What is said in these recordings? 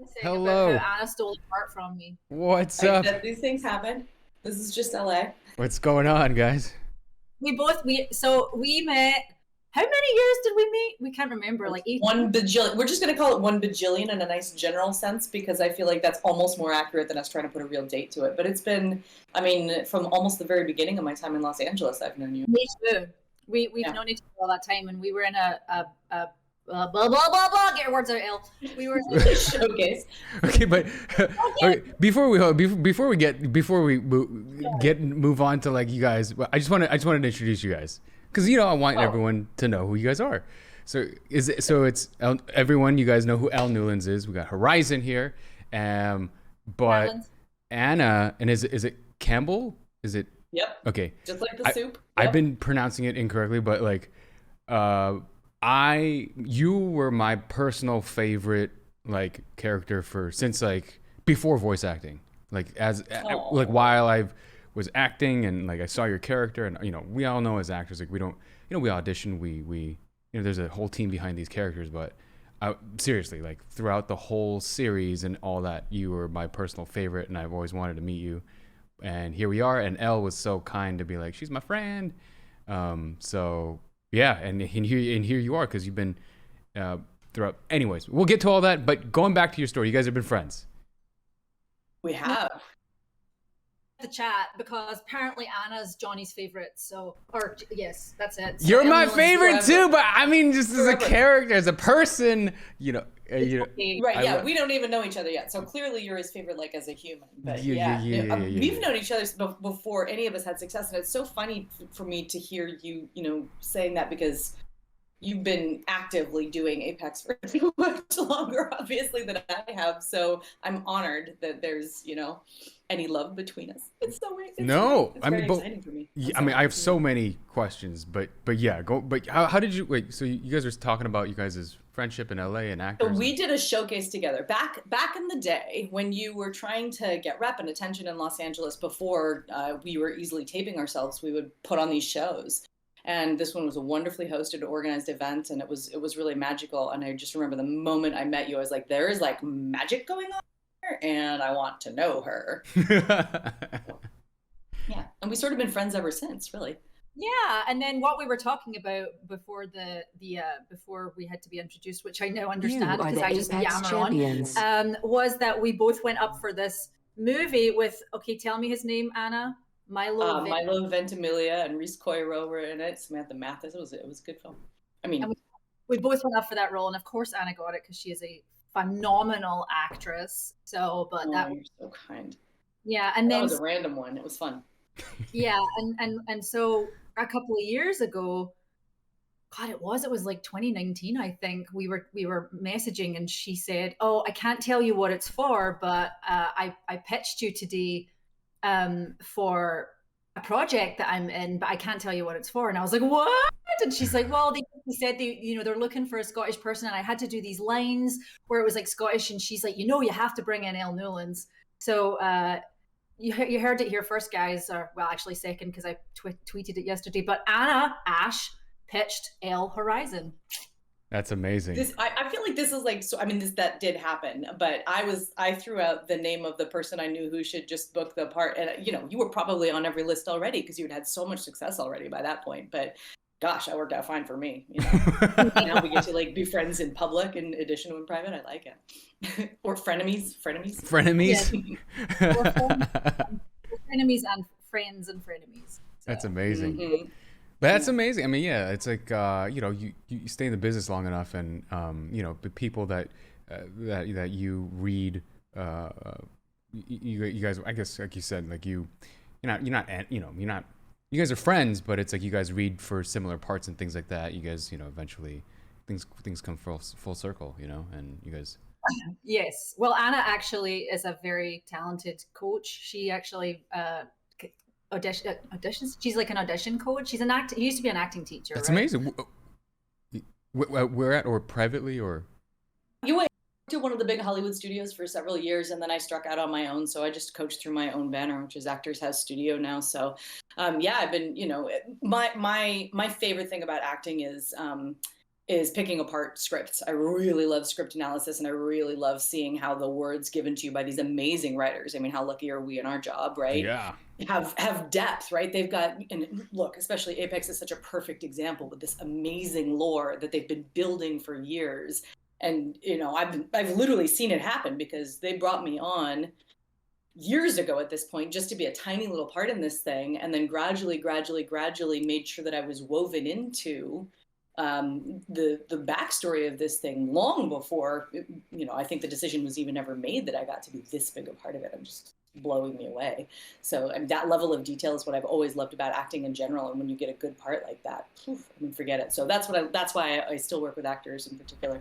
saying about Hello. how Anna stole the part from me. What's I up? said these things happen. This is just LA. What's going on, guys? We met. How many years did we meet? We can't remember. Like 18? 1 bajillion. We're just gonna call it 1 bajillion in a nice general sense because I feel like that's almost more accurate than us trying to put a real date to it. But it's been, I mean, from almost the very beginning of my time in Los Angeles, I've known you. Me too. We've known each other all that time, and we were in a blah blah blah blah. Get your words out, Elle. We were in a Showcase. Okay, but okay, before we move on to like you guys, I just want to introduce you guys because I want everyone to know who you guys are. So everyone, you guys know who Elle Newlands is. We got Horizon here, but Highlands. Anna, and is it Campbell? Is it? Yep. Okay. Just like the soup. Yep. I've been pronouncing it incorrectly, but like, you were my personal favorite like character since like before voice acting, like like while I was acting and like I saw your character and we all know as actors like we don't we audition, we there's a whole team behind these characters, but seriously, like throughout the whole series and all that, you were my personal favorite and I've always wanted to meet you. And here we are, and Elle was so kind to be like, she's my friend. So yeah, and here you are because you've been throughout. Anyways, we'll get to all that. But going back to your story, you guys have been friends. We have. The chat because apparently Anna's Johnny's favorite. So, or yes, that's it. So You're my everyone's favorite forever. too, but I mean, just as a character, as a person, Okay. Right, yeah, we don't even know each other yet, so clearly you're his favorite, like, as a human. But we've known each other before any of us had success, and it's so funny for me to hear you, saying that because you've been actively doing Apex for much longer, obviously, than I have. So I'm honored that there's, any love between us. It's so it's very exciting for me. I have so many questions, but yeah, But how did you wait? So you guys were talking about you guys' friendship in LA and actors. So we did a showcase together back in the day when you were trying to get rep and attention in Los Angeles before we were easily taping ourselves. We would put on these shows. And this one was a wonderfully hosted, organized event, and it was really magical. And I just remember the moment I met you, I was like, there is like magic going on here, and I want to know her. Yeah, and we sort of been friends ever since, really. Yeah, and then what we were talking about before before we had to be introduced, which I now understand because I just yammer on, was that we both went up for this movie with, okay, tell me his name, Anna. Milo Ventimiglia and Reese Coiro were in it. Samantha Mathis. It was a good film. I mean, we both went up for that role, and of course Anna got it because she is a phenomenal actress. So, but you're so kind. Yeah, and then that was a random one. It was fun. Yeah, and so a couple of years ago, God, it was like 2019, I think. We were messaging, and she said, "Oh, I can't tell you what it's for, but I pitched you today for a project that I'm in, but I can't tell you what it's for." And I was like, "What?" And she's like, "Well, they said they're looking for a Scottish person, and I had to do these lines where it was like Scottish." And she's like, "You have to bring in Elle Newlands." So you heard it here first, guys. Or well, actually second because I tweeted it yesterday. But Anna Ash pitched Elle Horizon. That's amazing. I feel like this is like, so I mean, that did happen, but I threw out the name of the person I knew who should just book the part, and you were probably on every list already because you'd had so much success already by that point. But gosh, that worked out fine for me. Now we get to like be friends in public in addition to in private. I like it. Or frenemies. Yeah. Frenemies and friends and frenemies. So. That's amazing. Mm-hmm. That's amazing. I mean, yeah, it's like you stay in the business long enough, and the people that you read, you guys, I guess, like you said, like you're not. You guys are friends, but it's like you guys read for similar parts and things like that. You guys, eventually things come full circle, and you guys. Yes. Well, Anna actually is a very talented coach. She actually auditions. She's like an audition coach. She's used to be an acting teacher. That's right? amazing. Where at, or privately, or? You went to one of the big Hollywood studios for several years, and then I struck out on my own. So I just coached through my own banner, which is Actors House Studio now. So, I've been, my favorite thing about acting is is picking apart scripts. I really love script analysis, and I really love seeing how the words given to you by these amazing writers. I mean, how lucky are we in our job, right? Yeah. Have depth, right? They've got, and look, especially Apex is such a perfect example with this amazing lore that they've been building for years. And I've literally seen it happen because they brought me on years ago at this point just to be a tiny little part in this thing, and then gradually made sure that I was woven into the backstory of this thing long before I think the decision was even ever made that I got to be this big a part of it. I'm just blowing me away. So that level of detail is what I've always loved about acting in general, and when you get a good part like that, forget it. So that's why I still work with actors in particular,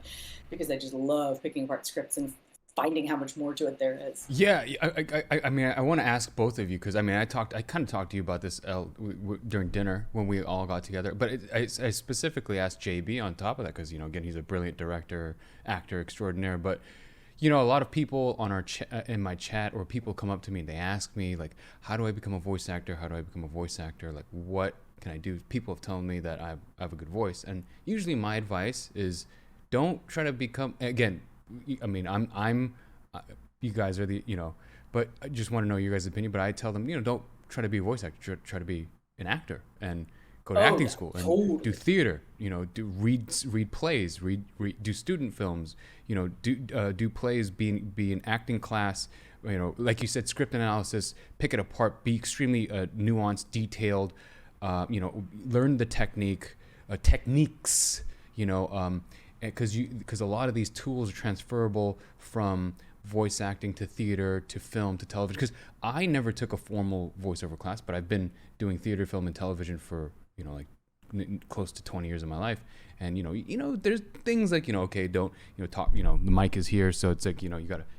because I just love picking apart scripts and finding how much more to it there is. Yeah, I mean, I want to ask both of you, because I mean, I kind of talked to you about this during dinner when we all got together, but I specifically asked JB on top of that because again, he's a brilliant director, actor extraordinaire. But a lot of people on our in my chat, or people come up to me and they ask me like, how do I become a voice actor? How do I become a voice actor? Like, what can I do? People have told me that I have a good voice, and usually my advice is, don't try to become, again, I mean, you guys are but I just want to know your guys' opinion. But I tell them, don't try to be a voice actor. Try to be an actor and go to acting school and totally. Do theater. Read plays, do student films. Do plays. Be in acting class. Like you said, script analysis. Pick it apart. Be extremely nuanced, detailed. Learn the techniques. Because a lot of these tools are transferable from voice acting to theater to film to television. Because I never took a formal voiceover class, but I've been doing theater, film, and television for close to 20 years of my life. And there's things like okay, don't talk. The mic is here, so it's like you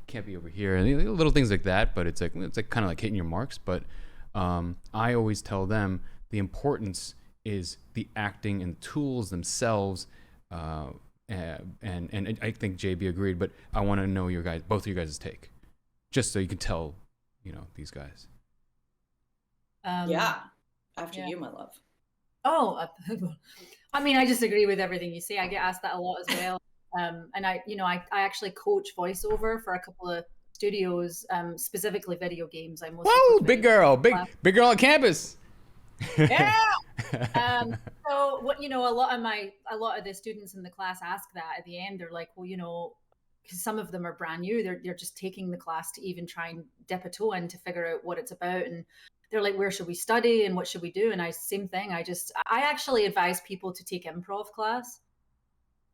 can't be over here, and little things like that. But it's like kind of like hitting your marks. But I always tell them the importance is the acting and tools themselves. And I think JB agreed, but I want to know both of you guys' take, just so you can tell, these guys. After you, my love. Oh, I mean, I just agree with everything you say. I get asked that a lot as well. And I actually coach voiceover for a couple of studios, specifically video games. Whoa, big girl on campus. Yeah. So what a lot of the students in the class ask that at the end. They're like, well, because some of them are brand new. They're just taking the class to even try and dip a toe in to figure out what it's about, and they're like, where should we study and what should we do? And same thing. I actually advise people to take improv class.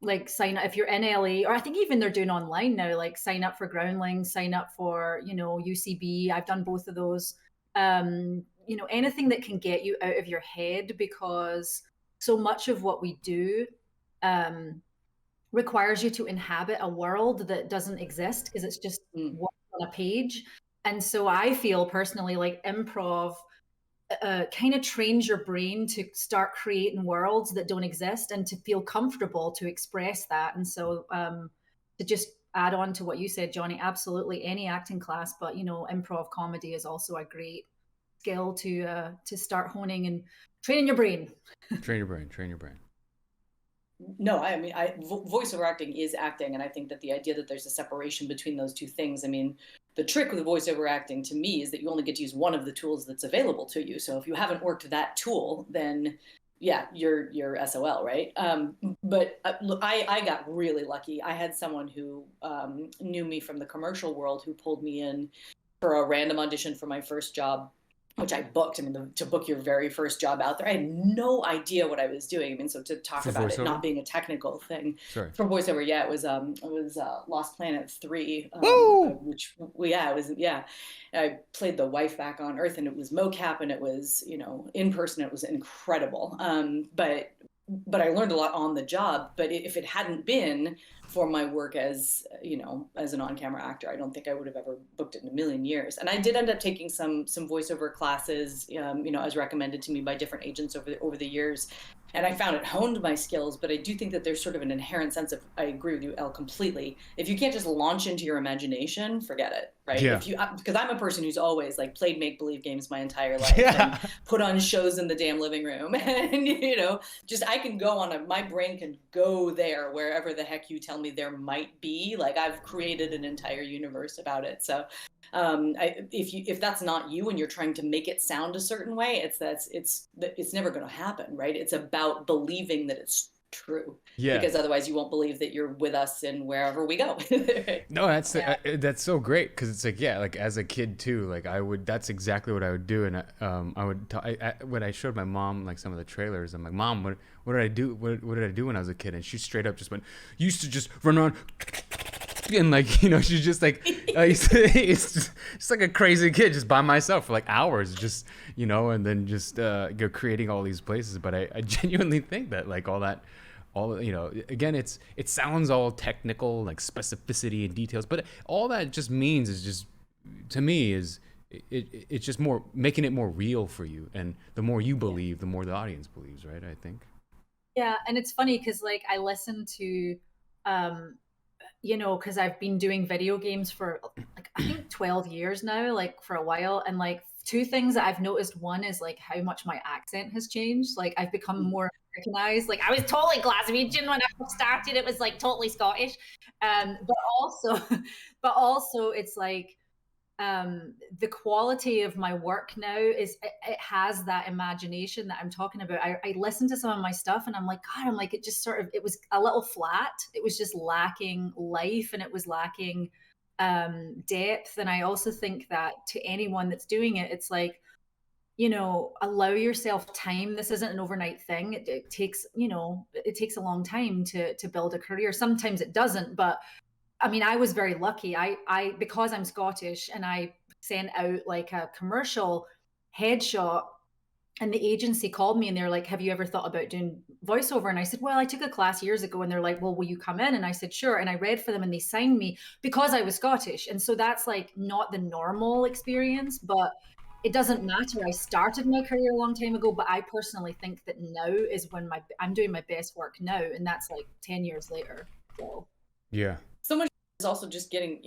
Like sign up if you're in LA, or I think even they're doing online now. Like sign up for Groundlings, sign up for UCB. I've done both of those. Anything that can get you out of your head, because so much of what we do requires you to inhabit a world that doesn't exist, because it's just words on a page. And so I feel personally like improv kind of trains your brain to start creating worlds that don't exist and to feel comfortable to express that. And so to just add on to what you said, Johnny, absolutely any acting class, but improv comedy is also a great skill to start honing and training your brain. Train your brain. No, I mean, voiceover acting is acting, and I think that the idea that there's a separation between those two things, I mean, the trick with voiceover acting to me is that you only get to use one of the tools that's available to you. So if you haven't worked that tool, then yeah, you're SOL, right? But look, I got really lucky. I had someone who knew me from the commercial world who pulled me in for a random audition for my first job, which I booked. I mean, to book your very first job out there, I had no idea what I was doing. I mean, so to talk about voiceover? It not being a technical thing. Sorry. For voiceover, yeah, it was Lost Planet 3, which I played the wife back on Earth, and it was mocap, and it was in person. It was incredible. But I learned a lot on the job. But if it hadn't been for my work as, as an on-camera actor. I don't think I would have ever booked it in a million years. And I did end up taking some voiceover classes, as recommended to me by different agents over the years. And I found it honed my skills, but I do think that there's sort of an inherent sense of, I agree with you, Elle, completely. If you can't just launch into your imagination, forget it, right? Yeah. Because I'm a person who's always like played make-believe games my entire life and put on shows in the damn living room. And, just I can go my brain can go there wherever the heck you tell me there might be. Like I've created an entire universe about it. So if that's not you and you're trying to make it sound a certain way, it's never going to happen, right? It's about believing that it's true. Yeah. Because otherwise you won't believe that you're with us in wherever we go. No, that's so great, because it's like as a kid too, like that's exactly what I would do. And when I showed my mom like some of the trailers, I'm like, Mom, what did I do? What did I do when I was a kid? And she straight up just went, you used to just run around. And like, she's just like, it's just like a crazy kid just by myself for like hours, just, and then just creating all these places. But I genuinely think that like again, it sounds all technical, like specificity and details, but all that just means is just, to me, is it's just more making it more real for you. And the more you believe, the more the audience believes, right? I think. Yeah. And it's funny because like I listen to, because I've been doing video games for like I think 12 years now, like for a while. And like two things that I've noticed. One is like how much my accent has changed. Like I've become more Americanized. Like I was totally Glaswegian when I first started. It was like totally Scottish. But also it's like the quality of my work now is it has that imagination that I'm talking about. I listen to some of my stuff and I'm like, God, it just sort of, it was a little flat. It was just lacking life and it was lacking depth. And I also think that to anyone that's doing it, it's like, allow yourself time. This isn't an overnight thing. It takes, it takes a long time to build a career. Sometimes it doesn't, but I mean, I was very lucky. I because I'm Scottish and I sent out like a commercial headshot and the agency called me and they're like, have you ever thought about doing voiceover? And I said, well, I took a class years ago. And they're like, well, will you come in? And I said, sure. And I read for them and they signed me because I was Scottish. And so that's like not the normal experience, but it doesn't matter. I started my career a long time ago, but I personally think that now is when I'm doing my best work now. And that's like 10 years later. So. Yeah. So much is also just getting,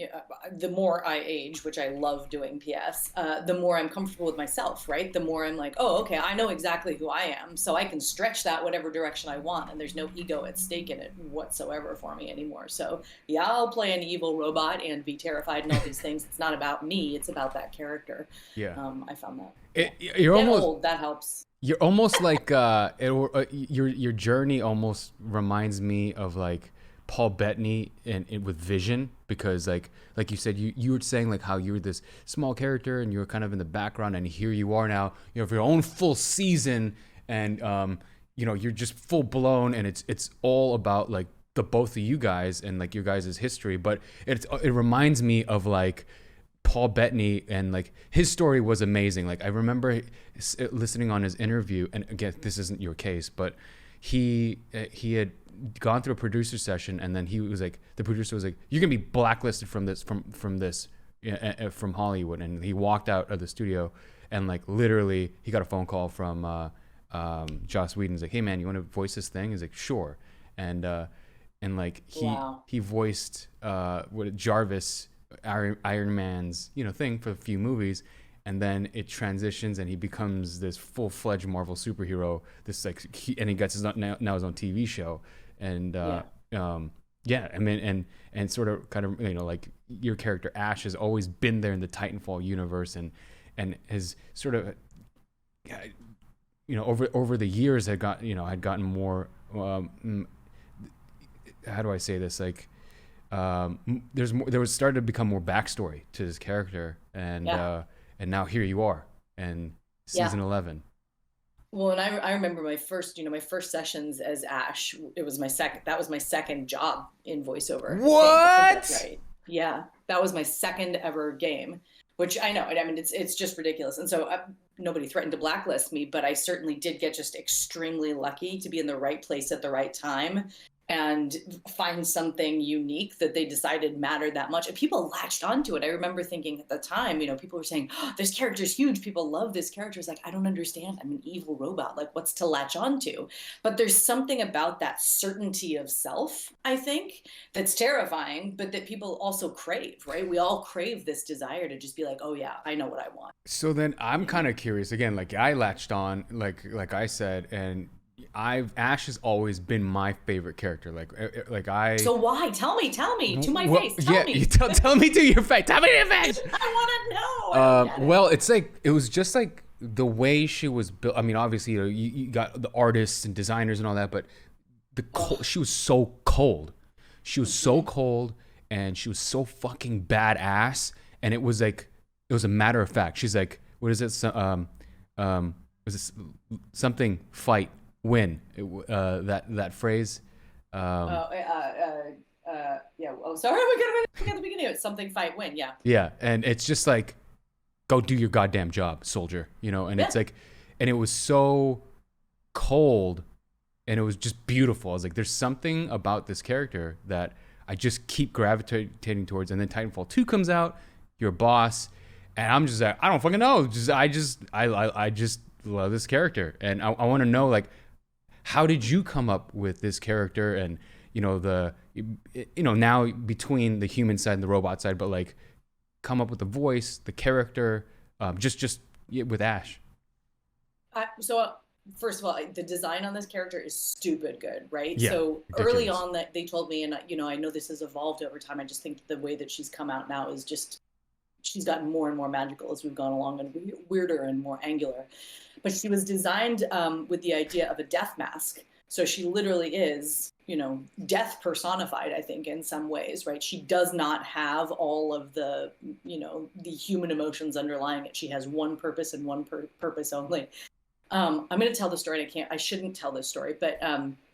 the more I age, which I love doing PS, the more I'm comfortable with myself, right? The more I'm like, oh, okay, I know exactly who I am. So I can stretch that whatever direction I want. And there's no ego at stake in it whatsoever for me anymore. So yeah, I'll play an evil robot and be terrified and all these things. It's not about me. It's about that character. Yeah. I found that. You're almost old, that helps. You're almost like, your journey almost reminds me of like Paul Bettany and with Vision, because like you said, you were saying like how you were this small character and you were kind of in the background, and here you are now, you have your own full season, and you're just full blown, and it's all about like the both of you guys and like your guys' history. But it reminds me of like Paul Bettany, and like his story was amazing. Like I remember listening on his interview, and again, this isn't your case, but he had gone through a producer session, and then he was like, the producer was like, you're gonna be blacklisted from this from Hollywood. And he walked out of the studio, and like literally he got a phone call from Joss Whedon's like, hey man, you want to voice this thing? He's like, sure. And like he voiced Jarvis, Iron Man's thing for a few movies. And then it transitions, and he becomes this full-fledged Marvel superhero. This like, and he gets now his own TV show, and I mean, and sort of kind of like your character Ash has always been there in the Titanfall universe, and has sort of over the years had gotten more. How do I say this? Like, there was started to become more backstory to this character, and. And now here you are, and season 11. Well, and I remember my first sessions as Ash. It was that was my second job in voiceover. What? That's right. Yeah, that was my second ever game, which I know. I mean, it's just ridiculous. And so nobody threatened to blacklist me, but I certainly did get just extremely lucky to be in the right place at the right time. and find something unique that they decided mattered that much. And people latched onto it. I remember thinking at the time, people were saying, oh, this character's huge. People love this character. It's like, I don't understand. I'm an evil robot. Like, what's to latch onto? But there's something about that certainty of self, I think, that's terrifying, but that people also crave, right? We all crave this desire to just be like, oh yeah, I know what I want. So then I'm kind of curious again, like I latched on, like I said, and Ash has always been my favorite character. Like I. So why? Tell me to my face. Tell me. You tell me to your face. Tell me to your face. I want to know. Well, it's like it was just like the way she was built. I mean, obviously, you got the artists and designers and all that, but she was so cold. She was so cold, and she was so fucking badass. And it was like it was a matter of fact. She's like, what is it? Was this something fight? Win that phrase. Yeah. Oh, sorry. We got at the beginning. It's something fight win. Yeah. Yeah, and it's just like, go do your goddamn job, soldier. And it's like, and it was so cold, and it was just beautiful. I was like, there's something about this character that I just keep gravitating towards. And then Titanfall 2 comes out. You're a boss, and I'm just like, I don't fucking know. I just love this character, and I want to know, like, how did you come up with this character? And now between the human side and the robot side, but like come up with the voice, the character, just with Ash. So first of all, the design on this character is stupid good, right? Yeah, so ridiculous. Early on, that they told me, and I know this has evolved over time. I just think the way that she's come out now is just, she's gotten more and more magical as we've gone along, and weirder and more angular. But she was designed with the idea of a death mask. So she literally is, death personified, I think, in some ways, right? She does not have all of the, the human emotions underlying it. She has one purpose and one purpose only. I'm going to tell the story. I shouldn't tell this story, but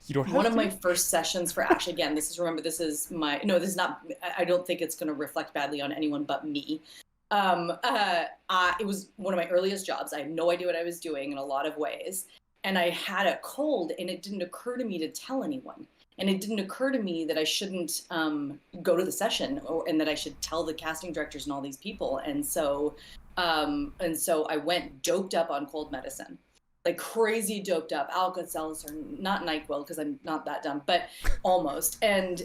you don't have one to. of my first sessions for Ash, again, this is not, I don't think it's going to reflect badly on anyone but me. It was one of my earliest jobs. I had no idea what I was doing in a lot of ways. And I had a cold, and it didn't occur to me to tell anyone. And it didn't occur to me that I shouldn't go to the session, and that I should tell the casting directors and all these people. And so I went doped up on cold medicine. Like crazy doped up, Alka-Seltzer, not NyQuil because I'm not that dumb, but almost. And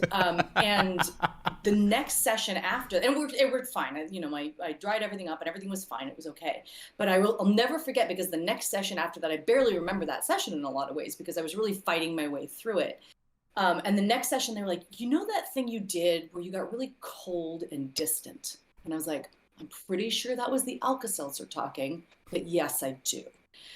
the next session after, and it worked fine. I dried everything up and everything was fine. It was okay. But I'll never forget, because the next session after that, I barely remember that session in a lot of ways because I was really fighting my way through it. And the next session, they were like, that thing you did where you got really cold and distant? And I was like, I'm pretty sure that was the Alka-Seltzer talking, but yes, I do.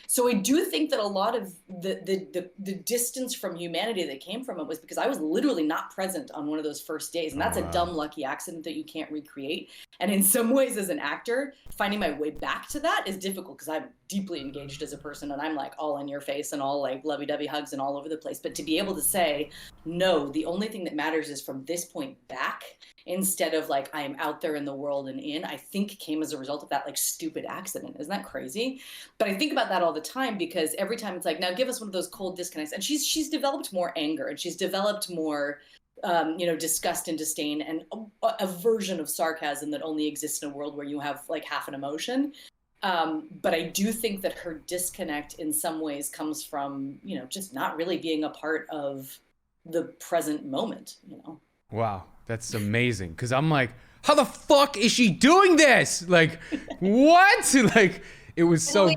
So I do think that a lot of the distance from humanity that came from it was because I was literally not present on one of those first days. And that's a dumb, lucky accident that you can't recreate. And in some ways, as an actor, finding my way back to that is difficult because I'm deeply engaged as a person, and I'm like all in your face and all like lovey-dovey hugs and all over the place. But to be able to say, no, the only thing that matters is from this point back, instead of like I am out there in the world and I think came as a result of that like stupid accident. Isn't that crazy? But I think about that all the time, because every time it's like, now give us one of those cold disconnects. And she's developed more anger, and she's developed more disgust and disdain, and a version of sarcasm that only exists in a world where you have like half an emotion. But I do think that her disconnect in some ways comes from, just not really being a part of the present moment, Wow, that's amazing. Because I'm like, how the fuck is she doing this? Like, what? Like, it was so,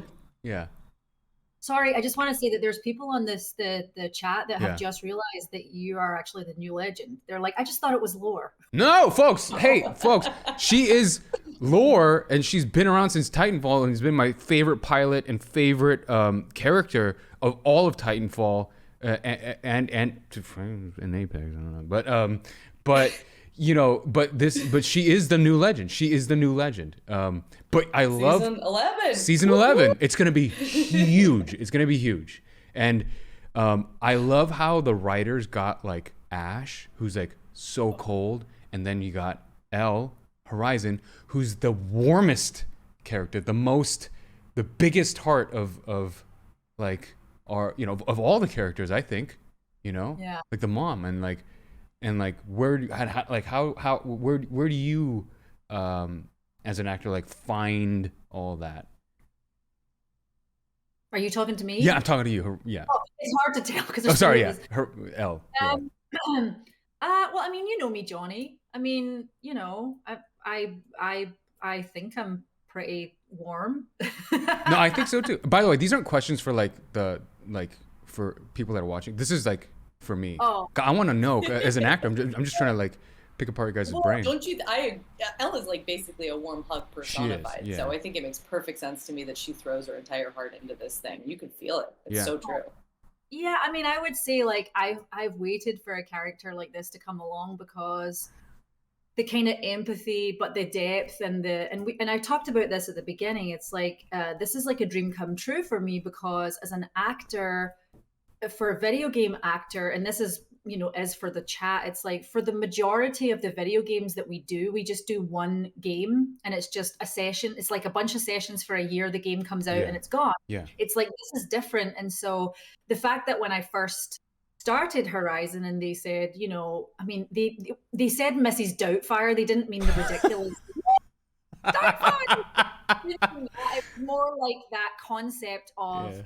yeah. Sorry, I just want to say that there's people on the chat that have just realized that you are actually the new legend. They're like, I just thought it was lore. No, folks. Hey, folks. She is lore, and she's been around since Titanfall, and has been my favorite pilot and favorite character of all of Titanfall, and Apex. I don't know, but but she is the new legend. She is the new legend. But I love season 11. It's gonna be huge. It's gonna be huge. And I love how the writers got like Ash, who's like so cold, and then you got Horizon, who's the warmest character, the biggest heart of like of all the characters, I think. you know, Yeah. like the mom, and like where like how where do you as an actor like find all that? Are you talking to me? Yeah, I'm talking to you. Yeah. Oh, it's hard to tell because Oh, there's sorry. three of Yeah. us. L. Yeah. Um, well, I mean, you know me, Johnny. I mean, you know, I think I'm pretty warm. No, I think so too. By the way, these aren't questions for like like for people that are watching. This is like for me. Oh, I want to know as an actor. I'm just trying to like pick apart your guys' Well, brain. don't you? Elle is like basically a warm hug personified. Yeah. So I think it makes perfect sense to me that she throws her entire heart into this thing. You can feel it. It's Yeah. so true. yeah. I mean, I would say like I've waited for a character like this to come along because the kind of empathy, but the depth and I talked about this at the beginning. It's like this is like a dream come true for me because as an actor, for a video game actor, and this is, you know, as for the chat, it's like for the majority of the video games that we do, we just do one game and it's just a session. It's like a bunch of sessions for a year. The game comes out and it's gone. Yeah. It's like this is different. And so the fact that when I first started Horizon and they said, you know, I mean, they said Mrs. Doubtfire. They didn't mean the ridiculous Doubtfire. It's more like that concept of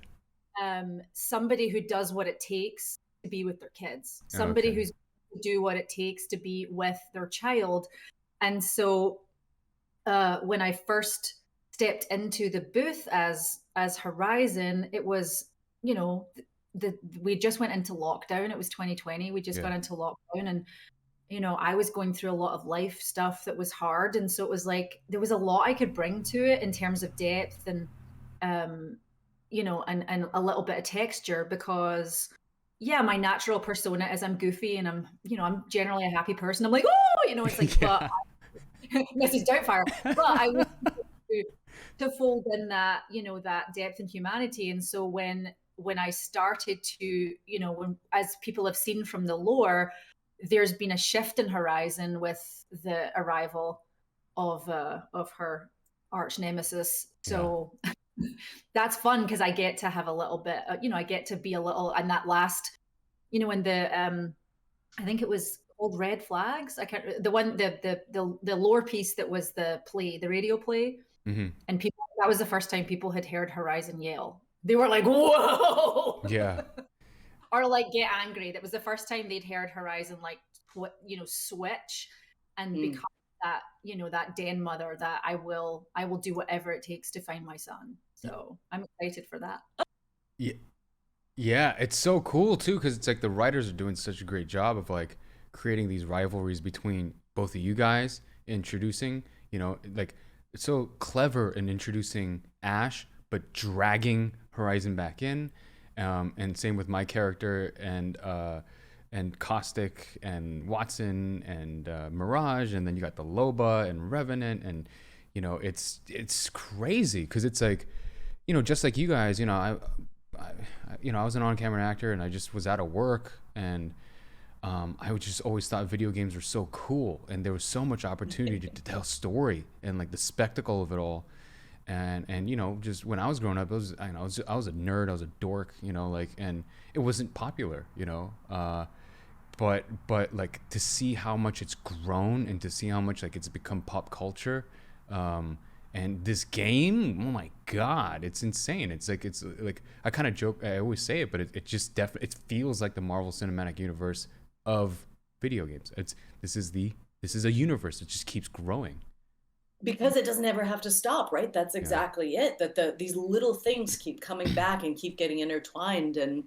somebody who does what it takes to be with their kids, somebody who's going to do what it takes to be with their child. And so when I first stepped into the booth as Horizon, it was, you know, we just went into lockdown. It was 2020. We just got into lockdown, and you know, I was going through a lot of life stuff that was hard, and so it was like there was a lot I could bring to it in terms of depth and you know, and a little bit of texture because yeah, my natural persona is I'm goofy and I'm, you know, I'm generally a happy person. I'm like, oh, you know, it's like, but Mrs. Doubtfire. But I was to fold in that, you know, that depth and humanity. And so when I started to, you know, when as people have seen from the lore, there's been a shift in Horizon with the arrival of her arch nemesis. So that's fun because I get to have a little bit, you know, I get to be a little, and that last, you know, in the, I think it was called Red Flags. I can't, the one, the lore piece that was the play, the radio play. And people, that was the first time people had heard Horizon yell. They were like, whoa. Yeah. Or like get angry. That was the first time they'd heard Horizon, like, you know, switch and become that, you know, that den mother that I will do whatever it takes to find my son. So I'm excited for that. Yeah, it's so cool too because it's like the writers are doing such a great job of like creating these rivalries between both of you guys, introducing, you know, like it's so clever in introducing Ash but dragging Horizon back in, and same with my character and Caustic and Watson and Mirage, and then you got the Loba and Revenant, and you know it's crazy because it's like, you know, just like you guys, you know, I you know, I was an on-camera actor and I just was out of work, and I just always thought video games were so cool and there was so much opportunity to tell story and like the spectacle of it all. And you know, just when I was growing up, I was a nerd, I was a dork, you know, like, and it wasn't popular, you know, but like to see how much it's grown and to see how much like it's become pop culture, and this game, oh my god, it's insane. It's like I kind of joke, I always say it, but it just definitely, it feels like the Marvel Cinematic Universe of video games. This is a universe that just keeps growing. Because it doesn't ever have to stop, right? That's exactly it. That these little things keep coming back and keep getting intertwined, and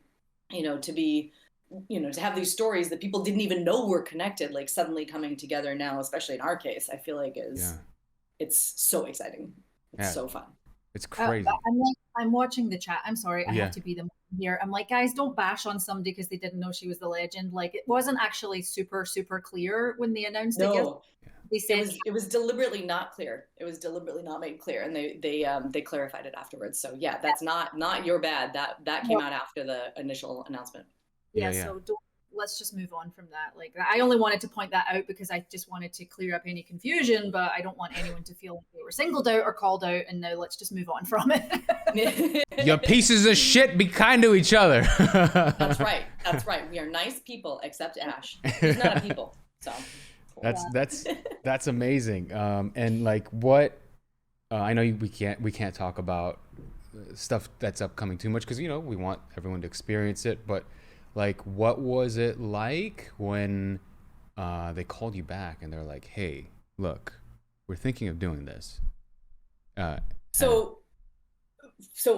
you know, to have these stories that people didn't even know were connected, like suddenly coming together now, especially in our case, I feel like it's so exciting. It's so fun. It's crazy. I'm watching the chat. I'm sorry, I have to be the one here. I'm like, guys, don't bash on somebody because they didn't know she was the legend. Like, it wasn't actually super clear when they announced it. They said it was deliberately not clear. It was deliberately not made clear, and they clarified it afterwards. So that's not your bad. That came out after the initial announcement. So let's just move on from that. Like, I only wanted to point that out because I just wanted to clear up any confusion, but I don't want anyone to feel like they were singled out or called out, and now let's just move on from it. You pieces of shit, be kind to each other. That's right. That's right. We are nice people, except Ash. He's not a people. So that's amazing. And like, what I know we can't talk about stuff that's upcoming too much because, you know, we want everyone to experience it, but like, what was it like when they called you back and they're like, hey, look, we're thinking of doing this? So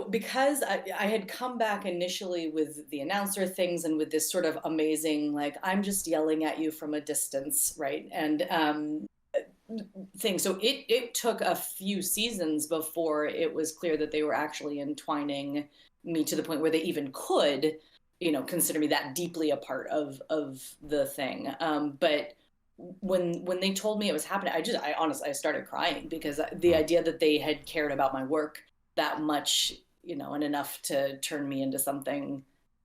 because I had come back initially with the announcer things and with this sort of amazing, like, I'm just yelling at you from a distance, right? And thing. So it took a few seasons before it was clear that they were actually entwining me to the point where they even could, you know, consider me that deeply a part of the thing. But when they told me it was happening, I honestly started crying because the idea that they had cared about my work that much, you know, and enough to turn me into something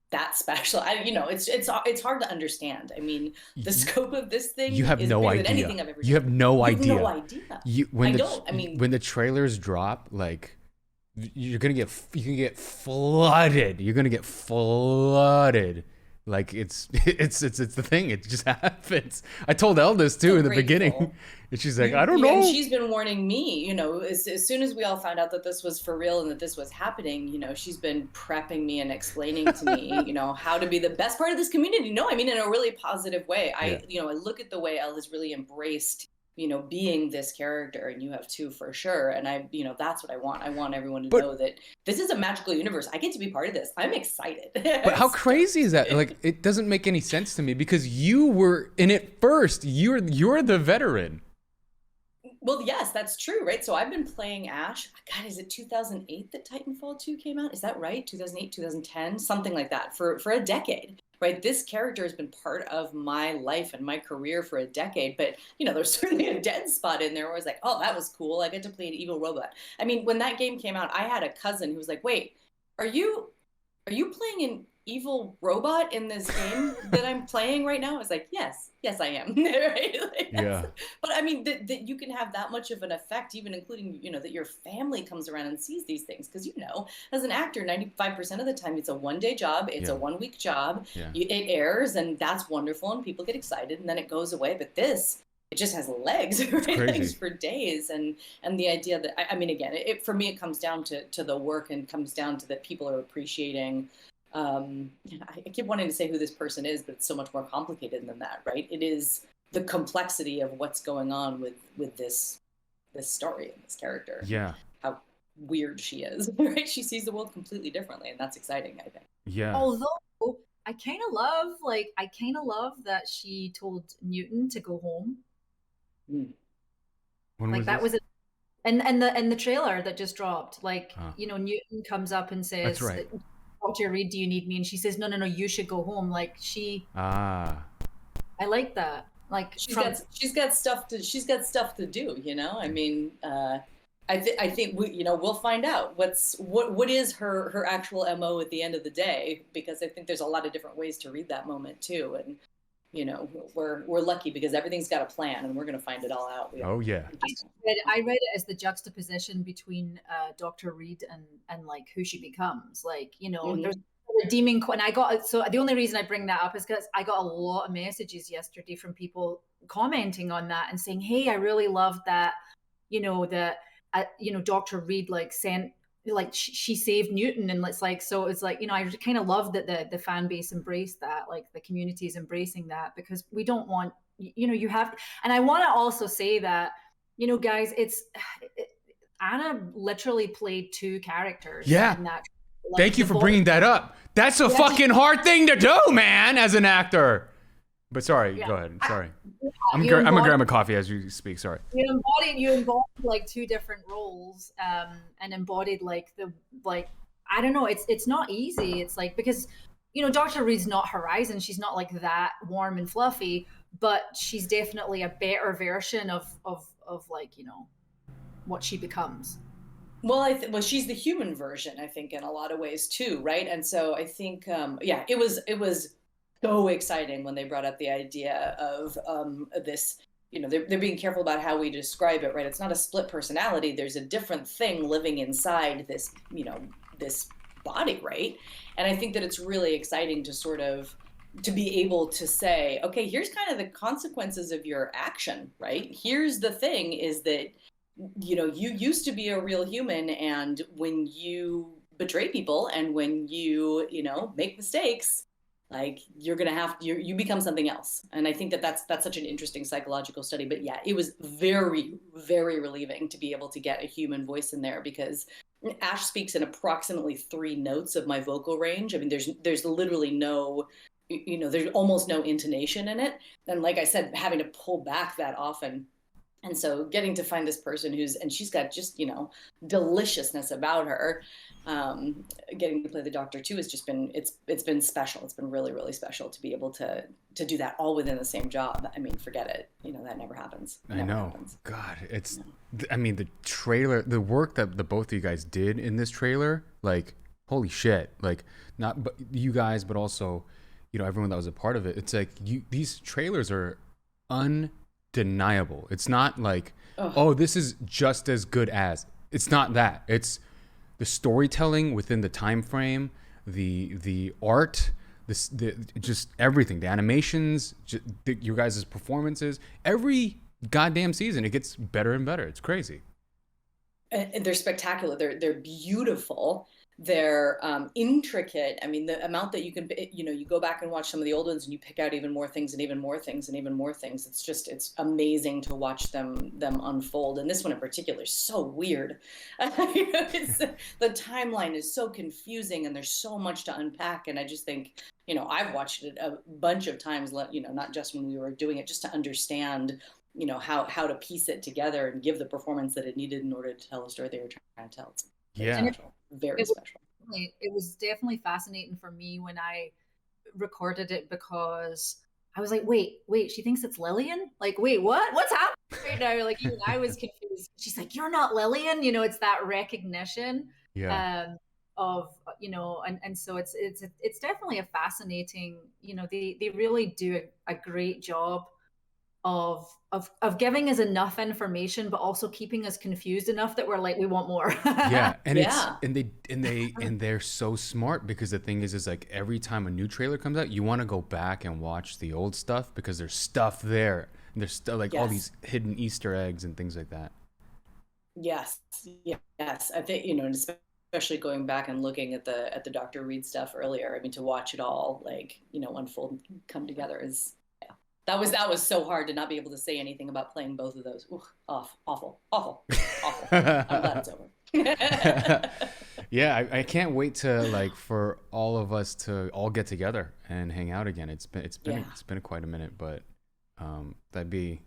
that special. It's hard to understand. I mean, the scope of this thing you have is no bigger idea. than anything I've ever done. You have no idea. No idea. When the trailers drop, like, you can get flooded. You're gonna get flooded. Like, it's the thing. It just happens. I told Eldest too in the beginning, and she's like, I don't know. And she's been warning me. You know, as soon as we all found out that this was for real and that this was happening, you know, she's been prepping me and explaining to me, you know, how to be the best part of this community. No, I mean, in a really positive way. I look at the way Elle has really embraced, you know, being this character, and you have too for sure. And that's what I want. I want everyone to know that this is a magical universe. I get to be part of this. I'm excited. But how crazy is that? Like, it doesn't make any sense to me because you were in it first. You're the veteran. Well, yes, that's true, right? So I've been playing Ash. God, is it 2008 that Titanfall 2 came out? Is that right? 2008, 2010, something like that, for a decade. Right, this character has been part of my life and my career for a decade, but, you know, there's certainly a dead spot in there where I was like, oh, that was cool. I get to play an evil robot. I mean, when that game came out, I had a cousin who was like, wait, are you playing an evil robot in this game that I'm playing right now? I was like, yes, I am. Right? Like, yeah. But I mean, that you can have that much of an effect, even including, you know, that your family comes around and sees these things. Because, you know, as an actor, 95% of the time, it's a one-day job. It's a one-week job. Yeah. It airs, and that's wonderful, and people get excited, and then it goes away. But this, it just has legs, right? Legs for days. And the idea that, I mean, again, for me, it comes down to the work and comes down to that people are appreciating. I keep wanting to say who this person is, but it's so much more complicated than that, right? It is the complexity of what's going on with this story and this character. Yeah. How weird she is, right? She sees the world completely differently, and that's exciting, I think. Yeah. Although I kind of love that she told Newton to go home. When like, that was it. And the trailer that just dropped, like, you know, Newton comes up and says, that's right. Dr. Reed, do you need me? And she says, no, you should go home. Like, I like that. Like, she's got stuff to do, you know? I mean, I think we'll find out what is her actual MO at the end of the day, because I think there's a lot of different ways to read that moment too. And, you know, we're lucky because everything's got a plan, and we're going to find it all out. Oh yeah. I read it as the juxtaposition between Dr. Reed and like who she becomes. Like, you know, there's a redeeming. And so the only reason I bring that up is because I got a lot of messages yesterday from people commenting on that and saying, hey, I really love that, you know, that Dr. Reed like sent, like, she saved Newton, and it's like, so it's like, you know, I kind of love that the fan base embraced that, like the community is embracing that, because we don't want, you know, you have, and I want to also say that, you know, guys, Anna literally played two characters. Yeah. In that, like, thank you for bringing that up. That's a fucking hard thing to do, man, as an actor. But sorry, go ahead. Sorry. I'm gonna grab a coffee as you speak. Sorry. You embodied like two different roles, and embodied like I don't know. It's not easy. It's like, because, you know, Dr. Reed's not Horizon. She's not like that warm and fluffy, but she's definitely a better version of like, you know, what she becomes. Well, she's the human version, I think, in a lot of ways too, right? And so I think, it was so exciting when they brought up the idea of this. They're being careful about how we describe it, right? It's not a split personality. There's a different thing living inside this body, right? And I think that it's really exciting to sort of to be able to say, okay, here's kind of the consequences of your action, right? Here's the thing is that, you used to be a real human, and when you betray people and when you make mistakes, like you're gonna have you become something else. And I think that that's such an interesting psychological study. But yeah, it was very, very relieving to be able to get a human voice in there, because Ash speaks in approximately 3 notes of my vocal range. I mean, there's literally no, there's almost no intonation in it. And like I said, having to pull back that often. And so getting to find this person and she's got just, deliciousness about her. Getting to play the doctor too has just been, it's been special. It's been really, really special to be able to do that all within the same job. I mean, forget it. That never happens. I know. God, it's, I mean, the trailer, the work that the both of you guys did in this trailer, like, holy shit. Like, not but you guys, but also, everyone that was a part of it. It's like these trailers are undeniable. It's not like, oh, this is just as good as. It's not that. It's the storytelling within the time frame, the art, just everything, the animations, your guys' performances. Every goddamn season, it gets better and better. It's crazy. And they're spectacular. They're beautiful. They're intricate. I mean, the amount that you can, you go back and watch some of the old ones and you pick out even more things and even more things and even more things. It's amazing to watch them unfold. And this one in particular is so weird. The timeline is so confusing and there's so much to unpack. And I just think, I've watched it a bunch of times, not just when we were doing it, just to understand how to piece it together and give the performance that it needed in order to tell the story they were trying to tell. It's special, very special. It was definitely fascinating for me when I recorded it, because I was like, wait, she thinks it's Lillian? Like, wait, what's happening right now? Like, even I was confused. She's like, you're not Lillian. It's that recognition. Of and so it's definitely a fascinating. They really do a great job of giving us enough information, but also keeping us confused enough that we're like, we want more. And they're so smart, because the thing is like every time a new trailer comes out, you want to go back and watch the old stuff because there's stuff there. And there's still like all these hidden Easter eggs and things like that. Yes. I think, especially going back and looking at the Dr. Reed stuff earlier. I mean, to watch it all like, unfold, come together is, That was so hard to not be able to say anything about playing both of those. Ooh, awful. I'm glad it's over. Yeah, I can't wait to like for all of us to all get together and hang out again. It's been quite a minute, but it'd be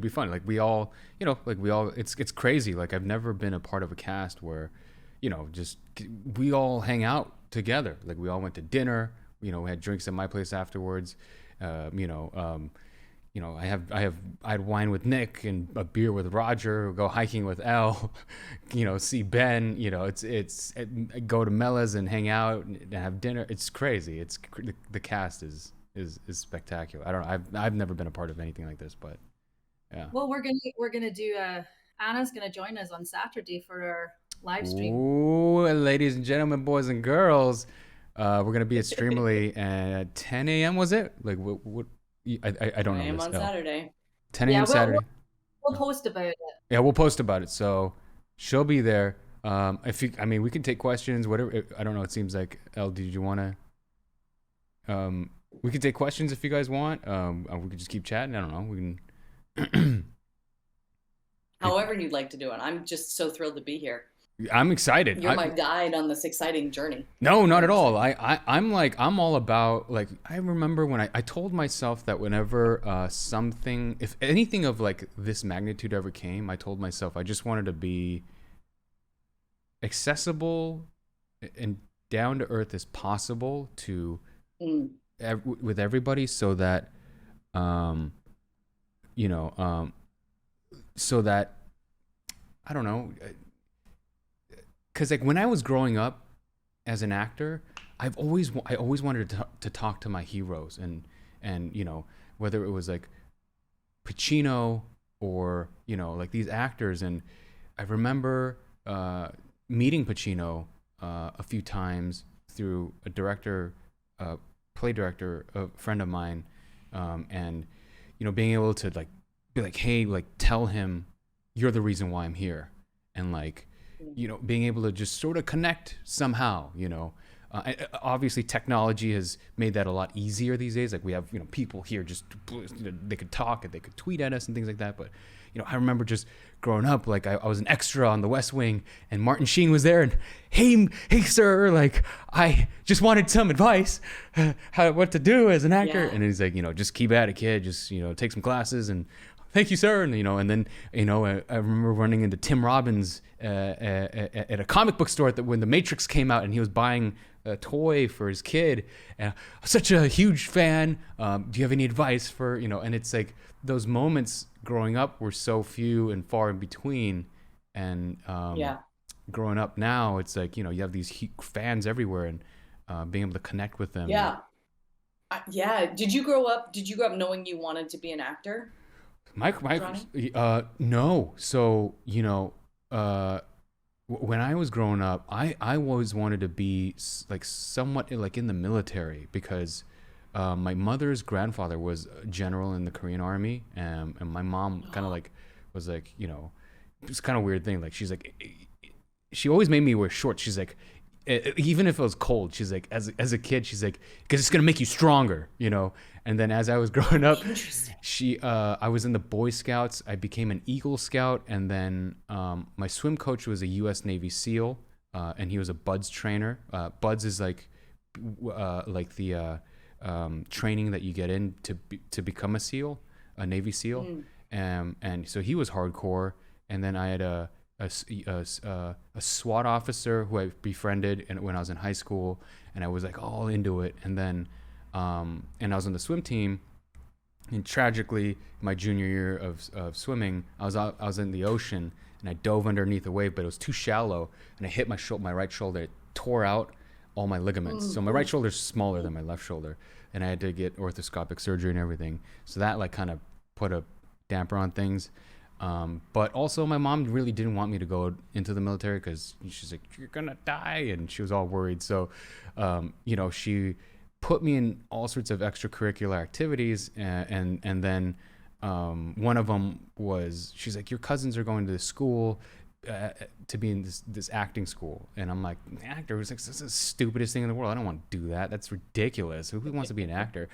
fun. Like we all, it's crazy. Like I've never been a part of a cast where, just we all hang out together. Like we all went to dinner. We had drinks at my place afterwards. I had wine with Nick and a beer with Roger, go hiking with Elle, see Ben, go to Mella's and hang out and have dinner. It's crazy. The cast is spectacular. I don't know. I've never been a part of anything like this, but yeah. Well, we're gonna do Anna's gonna join us on Saturday for our live stream. Ooh, ladies and gentlemen, boys and girls. We're gonna be at Streamily at 10 a.m. Was it? Like what? I don't know. 10 a.m. on Saturday. 10 a.m. Saturday. We'll post about it. Yeah, we'll post about it. So she'll be there. We can take questions. Whatever. I don't know. It seems like Elle. Did you want to? We can take questions if you guys want. We could just keep chatting. I don't know. We can. However you'd like to do it. I'm just so thrilled to be here. I'm excited. You're my guide on this exciting journey. No, not at all. I'm all about, like, I remember when I told myself that whenever if anything of like this magnitude ever came, I told myself I just wanted to be accessible and down to earth as possible to with everybody, so that so that I don't know. Because like when I was growing up as an actor, I always wanted to talk to my heroes, and whether it was like Pacino or like these actors. And I remember meeting Pacino a few times through a director, play director, a friend of mine, and being able to like be like, hey, like tell him you're the reason why I'm here, and like being able to just sort of connect somehow. Obviously technology has made that a lot easier these days. Like we have people here just they could talk and they could tweet at us and things like that. But I remember just growing up, like I was an extra on The West Wing, and Martin Sheen was there, and hey sir, like I just wanted some advice what to do as an actor. And he's like, just keep at it, kid, just take some classes, and thank you, sir. And then I remember running into Tim Robbins at a comic book store when The Matrix came out, and he was buying a toy for his kid. Such a huge fan. Do you have any advice for and it's like those moments growing up were so few and far in between, and growing up now, it's like you have these fans everywhere, and being able to connect with them. Did you grow up knowing you wanted to be an actor? No. So when I was growing up, I always wanted to be like somewhat like in the military, because my mother's grandfather was a general in the Korean Army, and my mom kind of like was like it's kind of weird thing. Like she's like, she always made me wear shorts. She's like, even if it was cold, she's like, as a kid, she's like, because it's gonna make you stronger, And then as I was growing up, I was in the Boy Scouts. I became an Eagle Scout, and then my swim coach was a U.S. Navy SEAL, and he was a BUDS trainer. BUDS is like the training that you get in to become a SEAL, a Navy SEAL, and so he was hardcore. And then I had a SWAT officer who I befriended when I was in high school, and I was like all into it. And then and I was on the swim team, and tragically my junior year of swimming, I was in the ocean, and I dove underneath a wave, but it was too shallow, and I hit my right shoulder. It tore out all my ligaments. So my right shoulder is smaller than my left shoulder, and I had to get orthoscopic surgery and everything. So that like kind of put a damper on things. But also my mom really didn't want me to go into the military, because she's like, you're gonna die, and she was all worried. So she put me in all sorts of extracurricular activities, and then one of them was, she's like, your cousins are going to this school to be in this acting school. And I'm like, actor? It's like, this is the stupidest thing in the world. I don't want to do that. That's ridiculous. Who wants to be an actor?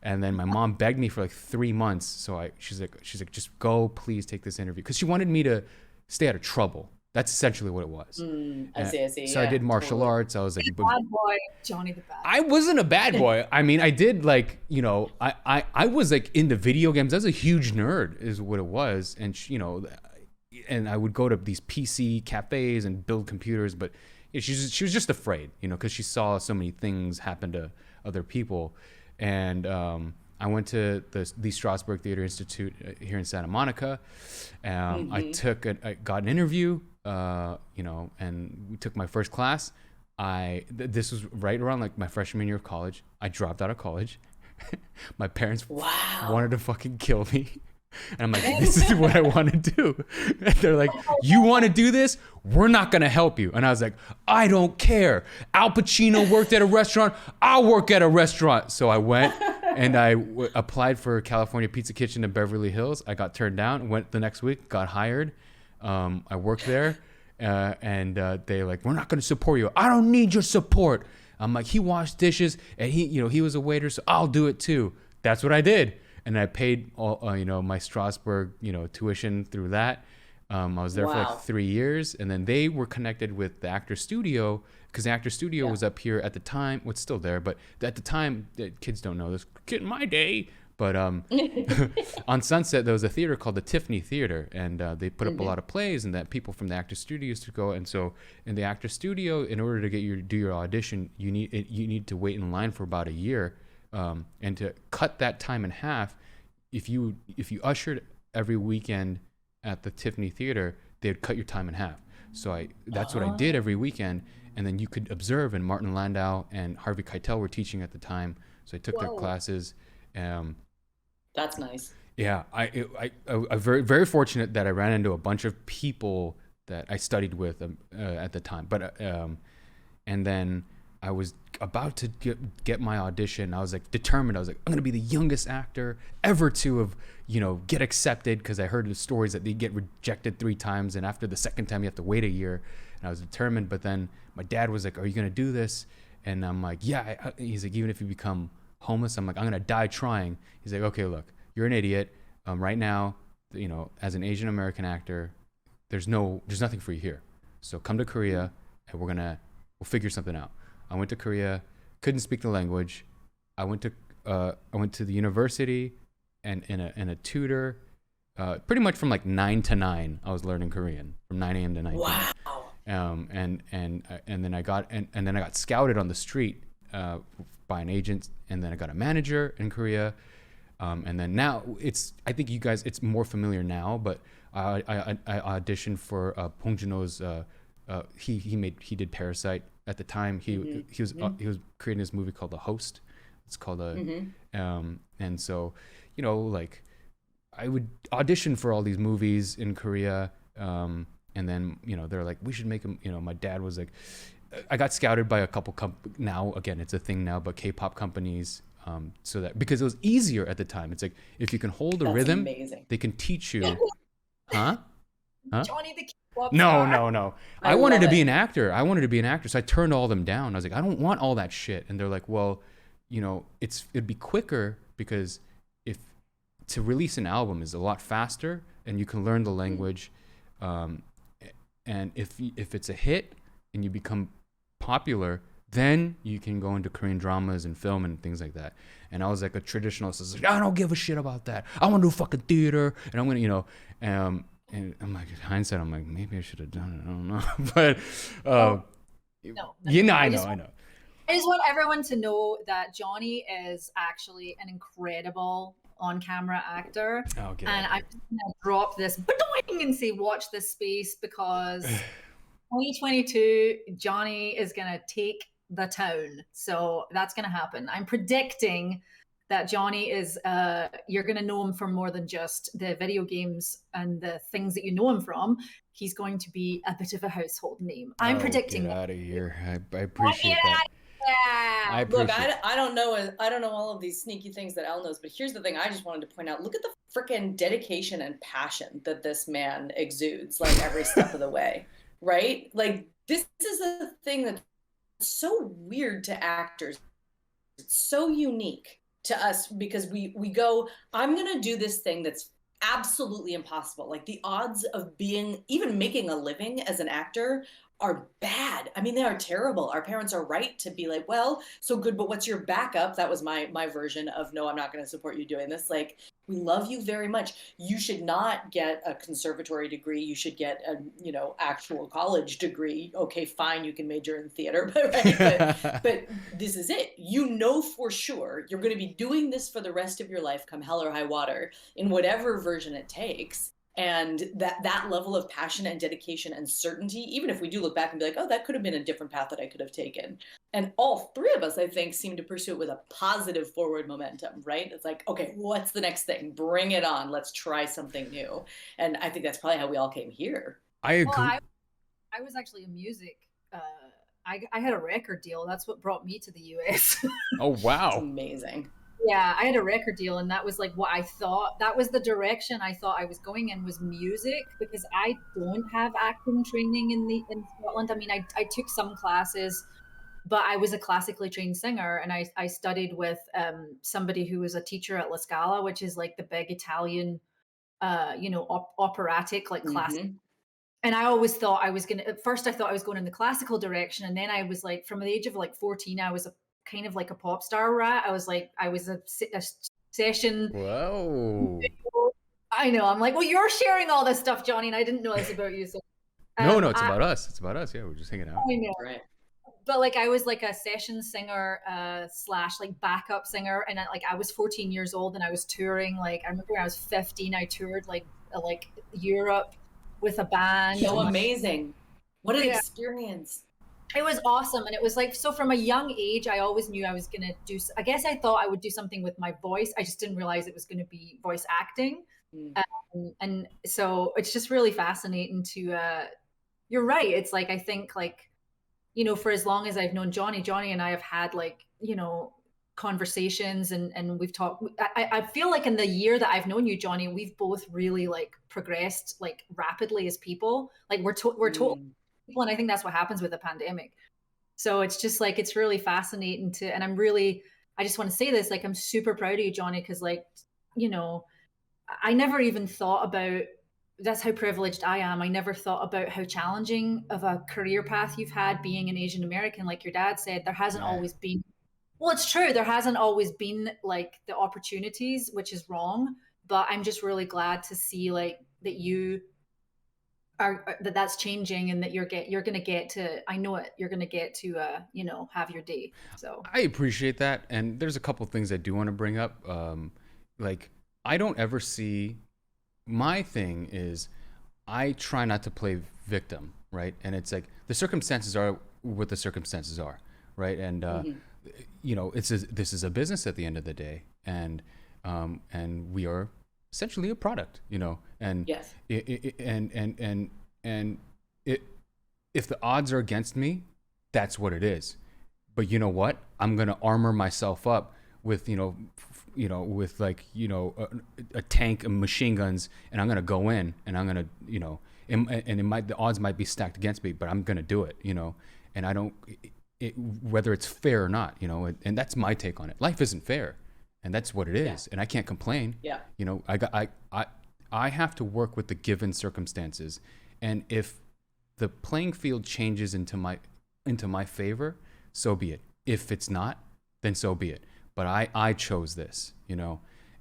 And then my mom begged me for like 3 months. So she's like, just go, please take this interview, because she wanted me to stay out of trouble. That's essentially what it was. I see. So I did martial arts. I was like, bad boy, Johnny the bad. I wasn't a bad boy. I mean, I did like, I was like into video games. I was a huge nerd, is what it was. And and I would go to these PC cafes and build computers, but she was just afraid, because she saw so many things happen to other people. And I went to the Strasberg Theater Institute here in Santa Monica. I got an interview, and we took my first class. This was right around like my freshman year of college. I dropped out of college. My parents wanted to fucking kill me. And I'm like, this is what I want to do. And they're like, you want to do this? We're not going to help you. And I was like, I don't care. Al Pacino worked at a restaurant. I'll work at a restaurant. So I went and I applied for California Pizza Kitchen in Beverly Hills. I got turned down. Went the next week, got hired. I worked there. And they like, we're not going to support you. I don't need your support. I'm like, he washed dishes, and he was a waiter, so I'll do it too. That's what I did. And I paid all, my Strasberg, tuition through that. I was there for like 3 years, and then they were connected with the Actor Studio, because the Actor Studio was up here at the time. Well, it's still there, but at the time, kids don't know this. Kid in my day, but on Sunset there was a theater called the Tiffany Theater, and they put up a lot of plays, and that people from the Actor Studio used to go. And so in the Actor Studio, in order to do your audition, you need to wait in line for about a year. And to cut that time in half, if you ushered every weekend at the Tiffany Theater, they'd cut your time in half. So that's what I did every weekend. and then you could observe. And Martin Landau and Harvey Keitel were teaching at the time, so I took their Whoa. classes. That's nice. Yeah, I very very fortunate that I ran into a bunch of people that I studied with at the time. But and then I was about to get my audition. I was like determined. I was like, I'm gonna be the youngest actor ever to have, you know, get accepted, because I heard the stories that they get rejected 3 times, and after the second time you have to wait a year. And I was determined. But then my dad was like, "Are you gonna do this?" And I'm like, "Yeah." He's like, "Even if you become homeless," I'm like, "I'm gonna die trying." He's like, "Okay, look, you're an idiot. Right now, you know, as an Asian American actor, there's nothing for you here. So come to Korea, and we'll figure something out." I went to Korea, couldn't speak the language. I went to the university, and in a tutor, pretty much from like 9 to 9, I was learning Korean from 9 a.m. to 9 p.m. Wow. And then I got scouted on the street by an agent, and then I got a manager in Korea. And then now I think you guys, it's more familiar now, but I auditioned for Bong Joon-ho's, he did Parasite at the time. He was creating this movie called The Host. It's called and so, you know, like I would audition for all these movies in Korea. And then, you know, they're like, we should make them, you know, my dad was like, I got scouted by a couple now, again, it's a thing now, but K-pop companies. So that, because it was easier at the time. It's like, if you can hold a rhythm, amazing. They can teach you. Huh? Johnny the K-pop No. star. I wanted to be an actor. So I turned all them down. I was like, I don't want all that shit. And they're like, well, you know, it'd be quicker, because to release an album is a lot faster, and you can learn the language. And if it's a hit and you become popular, then you can go into Korean dramas and film and things like that. And I was like a traditionalist. I was like, I don't give a shit about that. I want to do fucking theater, and I'm gonna, you know, and I'm like, in hindsight, I'm like, maybe I should have done it. I don't know, but No, you know, I know. I just want everyone to know that Johnny is actually an incredible on-camera actor. Okay. And I'm just gonna drop this and say, watch this space, because 2022, Johnny is gonna take the town. So that's gonna happen. I'm predicting that Johnny is you're gonna know him for more than just the video games and the things that you know him from. He's going to be a bit of a household name. I'm predicting get that. Out of here. I appreciate that. Yeah. Look, I don't know all of these sneaky things that Al knows, but here's the thing I just wanted to point out. Look at the freaking dedication and passion that this man exudes, like, every step of the way, right? Like, this is a thing that's so weird to actors. It's so unique to us, because we go, I'm going to do this thing that's absolutely impossible. Like, the odds of even making a living as an actor are bad. I mean, they are terrible. Our parents are right to be like, well, so good, but what's your backup? That was my version of, no, I'm not going to support you doing this. Like, we love you very much. You should not get a conservatory degree. You should get a, you know, actual college degree. Okay, fine, you can major in theater, but this is it. You know for sure you're going to be doing this for the rest of your life, come hell or high water, in whatever version it takes. And that level of passion and dedication and certainty, even if we do look back and be like, oh, that could have been a different path that I could have taken. And all 3 of us, I think, seem to pursue it with a positive forward momentum, right? It's like, okay, what's the next thing? Bring it on. Let's try something new. And I think that's probably how we all came here. I agree. Well, I was actually a music. I had a record deal. That's what brought me to the US. Oh, wow. That's amazing. Yeah, I had a record deal, and that was like what I thought. That was the direction I thought I was going in, was music, because I don't have acting training in Scotland. I mean, I took some classes, but I was a classically trained singer, and I studied with somebody who was a teacher at La Scala, which is like the big Italian, you know, operatic, like classic. And I always thought at first I thought I was going in the classical direction, and then I was like, from the age of like 14, I was kind of like a pop star rat. I was a session. Whoa. I know. I'm like, well, you're sharing all this stuff, Johnny, and I didn't know this about you. So no, it's about us. It's about us. Yeah, we're just hanging out. I know. Right. But like, I was like a session singer / like backup singer, and I was 14 years old, and I was touring. Like, I remember when I was 15, I toured like Europe with a band. So amazing! What an experience! It was awesome. And it was like, so from a young age, I always knew I was going to do, I guess I thought I would do something with my voice. I just didn't realize it was going to be voice acting. Mm. And so it's just really fascinating to, you're right. It's like, I think like, for as long as I've known Johnny and I have had like, conversations and we've talked. I feel like in the year that I've known you, Johnny, we've both really like progressed like rapidly as people. Like we're total people, and I think that's what happens with a pandemic. So it's just like it's really fascinating and I just want to say this, like I'm super proud of you, Johnny, because like, I never even thought about, that's how privileged I am. I never thought about how challenging of a career path you've had being an Asian American. Like your dad said, there hasn't Yeah. always been, well, it's true. There hasn't always been like the opportunities, which is wrong. But I'm just really glad to see like that you are that's changing and that you're going to get to, I know it, you're going to get to, have your day. So I appreciate that. And there's a couple things I do want to bring up. Like, I don't ever see, my thing is, I try not to play victim, right? And it's like the circumstances are what the circumstances are, right? And this is a business at the end of the day, and we are essentially a product, and yes, if the odds are against me, that's what it is. But you know what? I'm gonna armor myself up with a tank of machine guns, and I'm gonna go in, and I'm gonna the odds might be stacked against me, but I'm gonna do it, and I don't whether it's fair or not, and that's my take on it. Life isn't fair, and that's what it is, and I can't complain. Yeah. I have to work with the given circumstances, and if the playing field changes into my favor, so be it. If it's not, then so be it. But I chose this,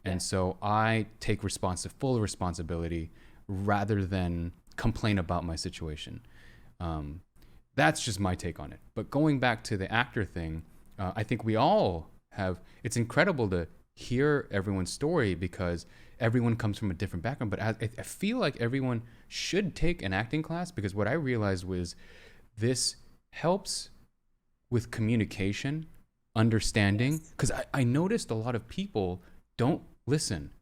and so I take full responsibility rather than complain about my situation. That's just my take on it. But going back to the actor thing, I think we all have, it's incredible to hear everyone's story because everyone comes from a different background. But I feel like everyone should take an acting class, because what I realized was this helps with communication, understanding. Because I noticed a lot of people don't listen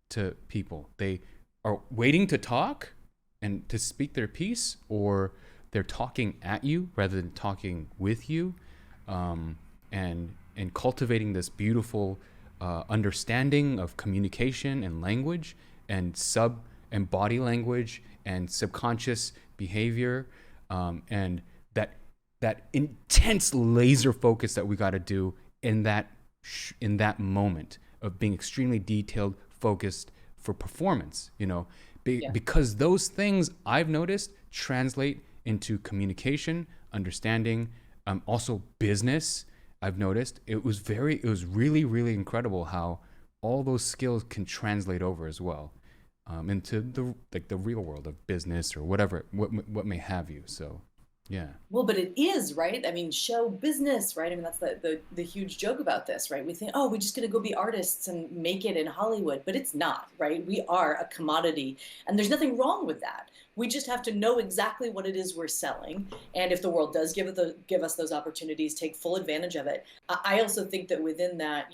to people. They are waiting to talk and to speak their piece, or they're talking at you rather than talking with you, and cultivating this beautiful understanding of communication and language and body language and subconscious behavior, and that intense laser focus that we got to do in that moment of being extremely detailed, focused for performance, because those things I've noticed translate into communication, understanding, also business. I've noticed it was really, really incredible how all those skills can translate over as well, into the real world of business or whatever, what may have you. So, yeah. Well, but it is, right? I mean, show business, right? I mean, that's the huge joke about this, right? We think, oh, we're just going to go be artists and make it in Hollywood, but it's not, right? We are a commodity, and there's nothing wrong with that. We just have to know exactly what it is we're selling, and if the world does give us those opportunities, take full advantage of it. I also think that within that,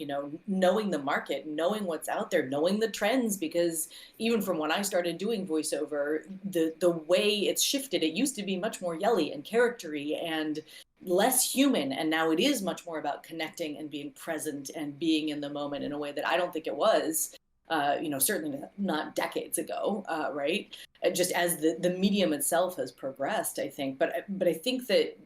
knowing the market, knowing what's out there, knowing the trends, because even from when I started doing voiceover, the way it's shifted, it used to be much more yelly and charactery and less human, and now it is much more about connecting and being present and being in the moment in a way that I don't think it was, certainly not decades ago, right? Just as the medium itself has progressed, I think. But I think that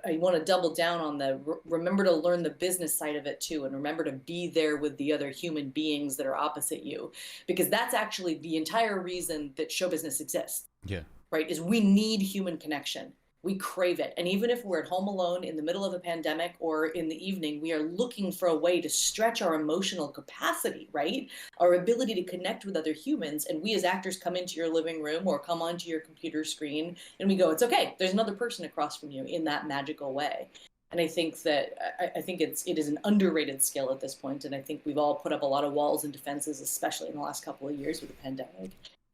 I want to double down on remember to learn the business side of it too, and remember to be there with the other human beings that are opposite you, because that's actually the entire reason that show business exists. Yeah. Right? Is we need human connection. We crave it. And even if we're at home alone in the middle of a pandemic or in the evening, we are looking for a way to stretch our emotional capacity, right? Our ability to connect with other humans. And we as actors come into your living room or come onto your computer screen and we go, it's okay, there's another person across from you in that magical way. And I think that it is an underrated skill at this point. And I think we've all put up a lot of walls and defenses, especially in the last couple of years with the pandemic.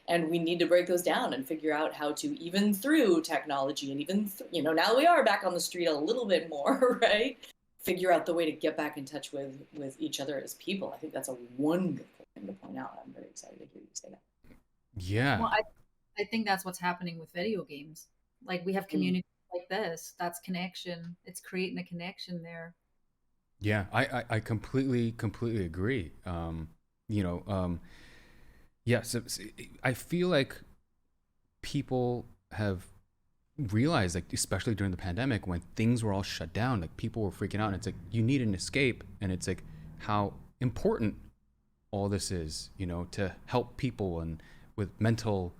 And we need to break those down and figure out how to, even through technology and even, now we are back on the street a little bit more, right? Figure out the way to get back in touch with each other as people. I think that's a wonderful thing to point out. I'm very excited to hear you say that. Yeah. Well, I think that's what's happening with video games. Like we have communities like this. That's connection. It's creating a connection there. Yeah, I completely agree. Yes, I feel like people have realized, like especially during the pandemic when things were all shut down, like people were freaking out. And it's like you need an escape, and it's like how important all this is, to help people and with mental,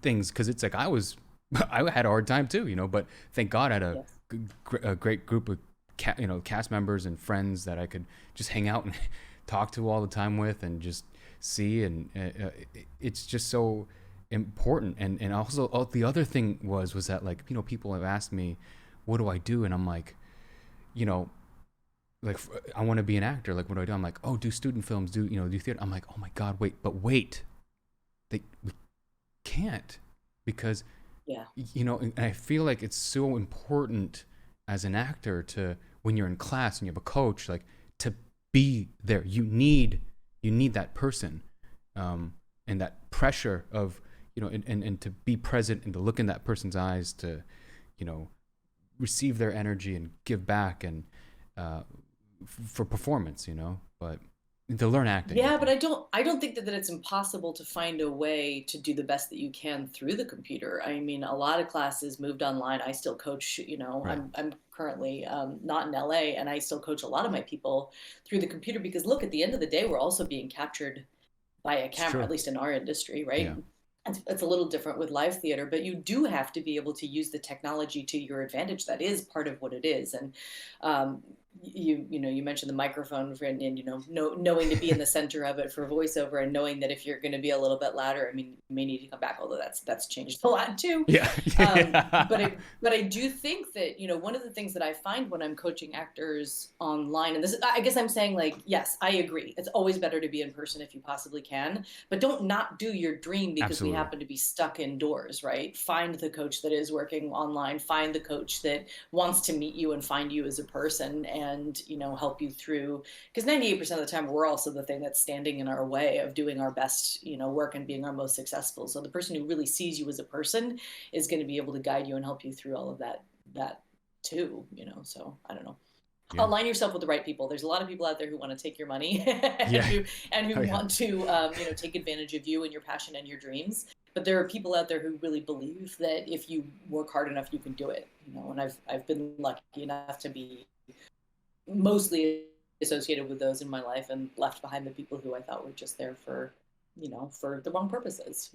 things. Because it's like I had a hard time too, but thank God I had a great group of cast members and friends that I could just hang out and talk to all the time with and just see. And it's just so important. And also the other thing was that like, people have asked me, what do I do? And I'm like, like I want to be an actor. Like, what do I do? I'm like, oh, do student films, do theater. I'm like, oh my God, wait, we can't, because and I feel like it's so important as an actor to, when you're in class and you have a coach, like to be there. You need that person, and that pressure of, and to be present and to look in that person's eyes, to, receive their energy and give back, and for performance, but to learn acting. Yeah, but I don't think that it's impossible to find a way to do the best that you can through the computer. I mean, a lot of classes moved online. I still coach, Right. I'm currently not in LA, and I still coach a lot of my people through the computer, because look, at the end of the day, we're also being captured by a camera, at least in our industry, right? Yeah. It's a little different with live theater, but you do have to be able to use the technology to your advantage. That is part of what it is. And you mentioned the microphone, and knowing to be in the center of it for voiceover, and knowing that if you're going to be a little bit louder, I mean, you may need to come back, although that's changed a lot too. Yeah. But I do think that one of the things that I find when I'm coaching actors online, and this is, I guess I'm saying, like, yes, I agree, it's always better to be in person if you possibly can, but don't not do your dream because Absolutely. we happen to be stuck indoors, right? Find the coach that is working online. Find the coach that wants to meet you and find you as a person, and help you through, because 98% of the time we're also the thing that's standing in our way of doing our best work and being our most successful. So the person who really sees you as a person is going to be able to guide you and help you through all of that too. So I don't know. Yeah. Align yourself with the right people. There's a lot of people out there who want to take your money and who want to take advantage of you and your passion and your dreams. But there are people out there who really believe that if you work hard enough, you can do it. And I've been lucky enough to be mostly associated with those in my life, and left behind the people who I thought were just there for the wrong purposes.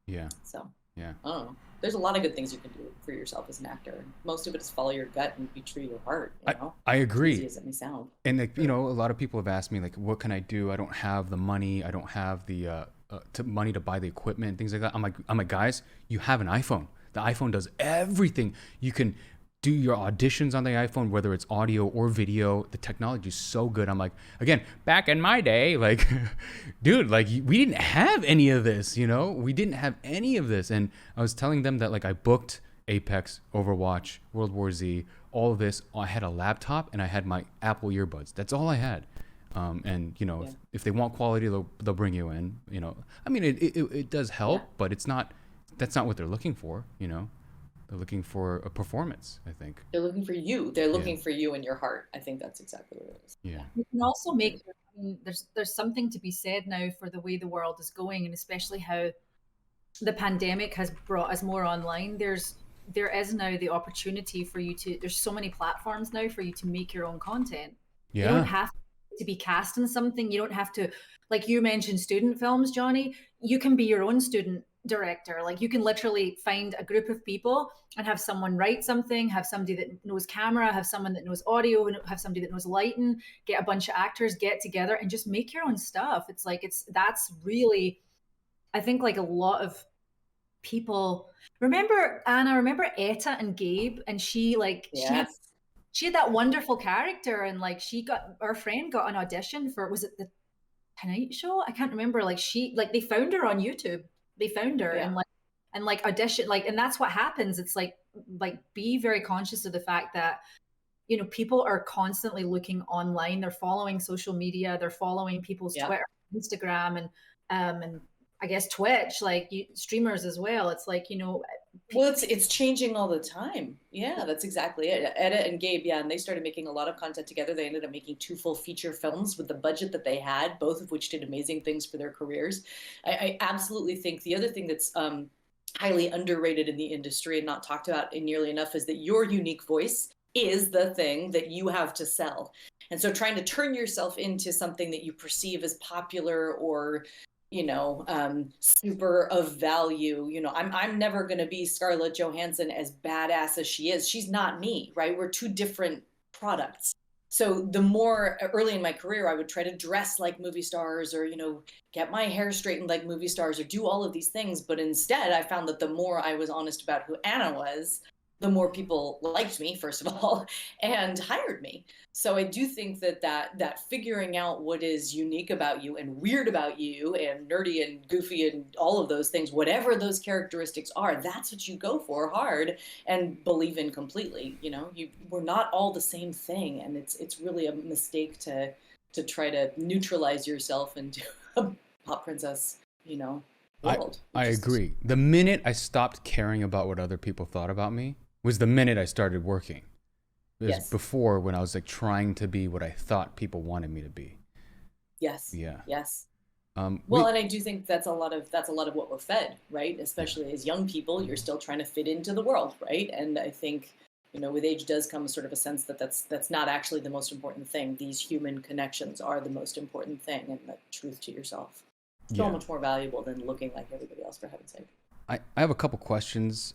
Yeah. So yeah, I don't know. There's a lot of good things you can do for yourself as an actor. Most of it is follow your gut and be true to your heart. I agree. As easy as it may sound. And like, a lot of people have asked me, like, what can I do? I don't have the money. I don't have the money to buy the equipment and things like that. I'm like, guys, you have an iPhone. The iPhone does everything. You can do your auditions on the iPhone, whether it's audio or video. The technology is so good. I'm like, again, back in my day, like, dude, like, we didn't have any of this, we didn't have any of this. And I was telling them that, like, I booked Apex, Overwatch, World War Z, all of this. I had a laptop and I had my Apple earbuds. That's all I had. And if they want quality, they'll bring you in. I mean, it does help, but that's not what they're looking for. They're looking for a performance, I think. They're looking for you. They're looking for you in your heart. I think that's exactly what it is. Yeah. You can also make, there's something to be said now for the way the world is going, and especially how the pandemic has brought us more online. There is now the opportunity for you to, there's so many platforms now for you to make your own content. Yeah. You don't have to be cast in something. You don't have to, like you mentioned student films, Johnny, you can be your own student director. Like, you can literally find a group of people and have someone write something, have somebody that knows camera, have someone that knows audio, and have somebody that knows lighting, get a bunch of actors, get together and just make your own stuff. It's like, that's really, I think, like, a lot of people remember Etta and Gabe, and she, like, she had that wonderful character, and like, our friend got an audition for, was it the Tonight Show. I can't remember. Like they found her on YouTube. They found her Yeah. and like audition, like, and that's what happens. It's like be very conscious of the fact that, you know, people are constantly looking online. They're following social media. They're following people's Yeah. Twitter, Instagram, and I guess Twitch, like streamers as well. It's like, you know, well, it's changing all the time. Yeah, that's exactly it. Etta and Gabe, yeah, and they started making a lot of content together. They ended up making 2 full feature films with the budget that they had, both of which did amazing things for their careers. I absolutely think the other thing that's highly underrated in the industry and not talked about nearly enough is that your unique voice is the thing that you have to sell. And so trying to turn yourself into something that you perceive as popular or, you know, super of value. You know, I'm never going to be Scarlett Johansson as badass as she is. She's not me, right? We're 2 different products. So the more early in my career, I would try to dress like movie stars or, you know, get my hair straightened like movie stars or do all of these things. But instead, I found that the more I was honest about who Anna was, the more people liked me, first of all, and hired me. So I do think that figuring out what is unique about you and weird about you and nerdy and goofy and all of those things, whatever those characteristics are, that's what you go for hard and believe in completely. You know, we're not all the same thing, and it's really a mistake to try to neutralize yourself into a pop princess, you know, world. I agree. The minute I stopped caring about what other people thought about me was the minute I started working. It was Yes. before, when I was like trying to be what I thought people wanted me to be. Yes. Yeah. Yes. Well, and I do think that's a lot of what we're fed, right? Especially Yeah. as young people, you're still trying to fit into the world, right? And I think, you know, with age does come sort of a sense that that's not actually the most important thing. These human connections are the most important thing, and the truth to yourself. So Yeah. much more valuable than looking like everybody else, for heaven's sake. I have a couple questions.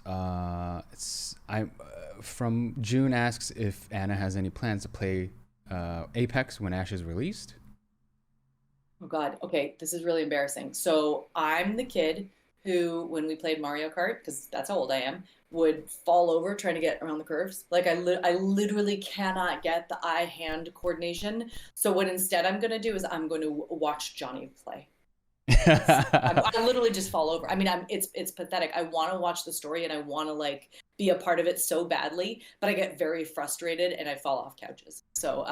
From June asks if Anna has any plans to play Apex when Ash is released. Oh God. Okay, this is really embarrassing. So I'm the kid who, when we played Mario Kart, because that's how old I am, would fall over trying to get around the curves. Like I literally cannot get the eye-hand coordination. So what instead I'm going to do is I'm going to watch Johnny play. I literally just fall over. I mean, it's pathetic. I want to watch the story and I want to like be a part of it so badly, but I get very frustrated and I fall off couches. So,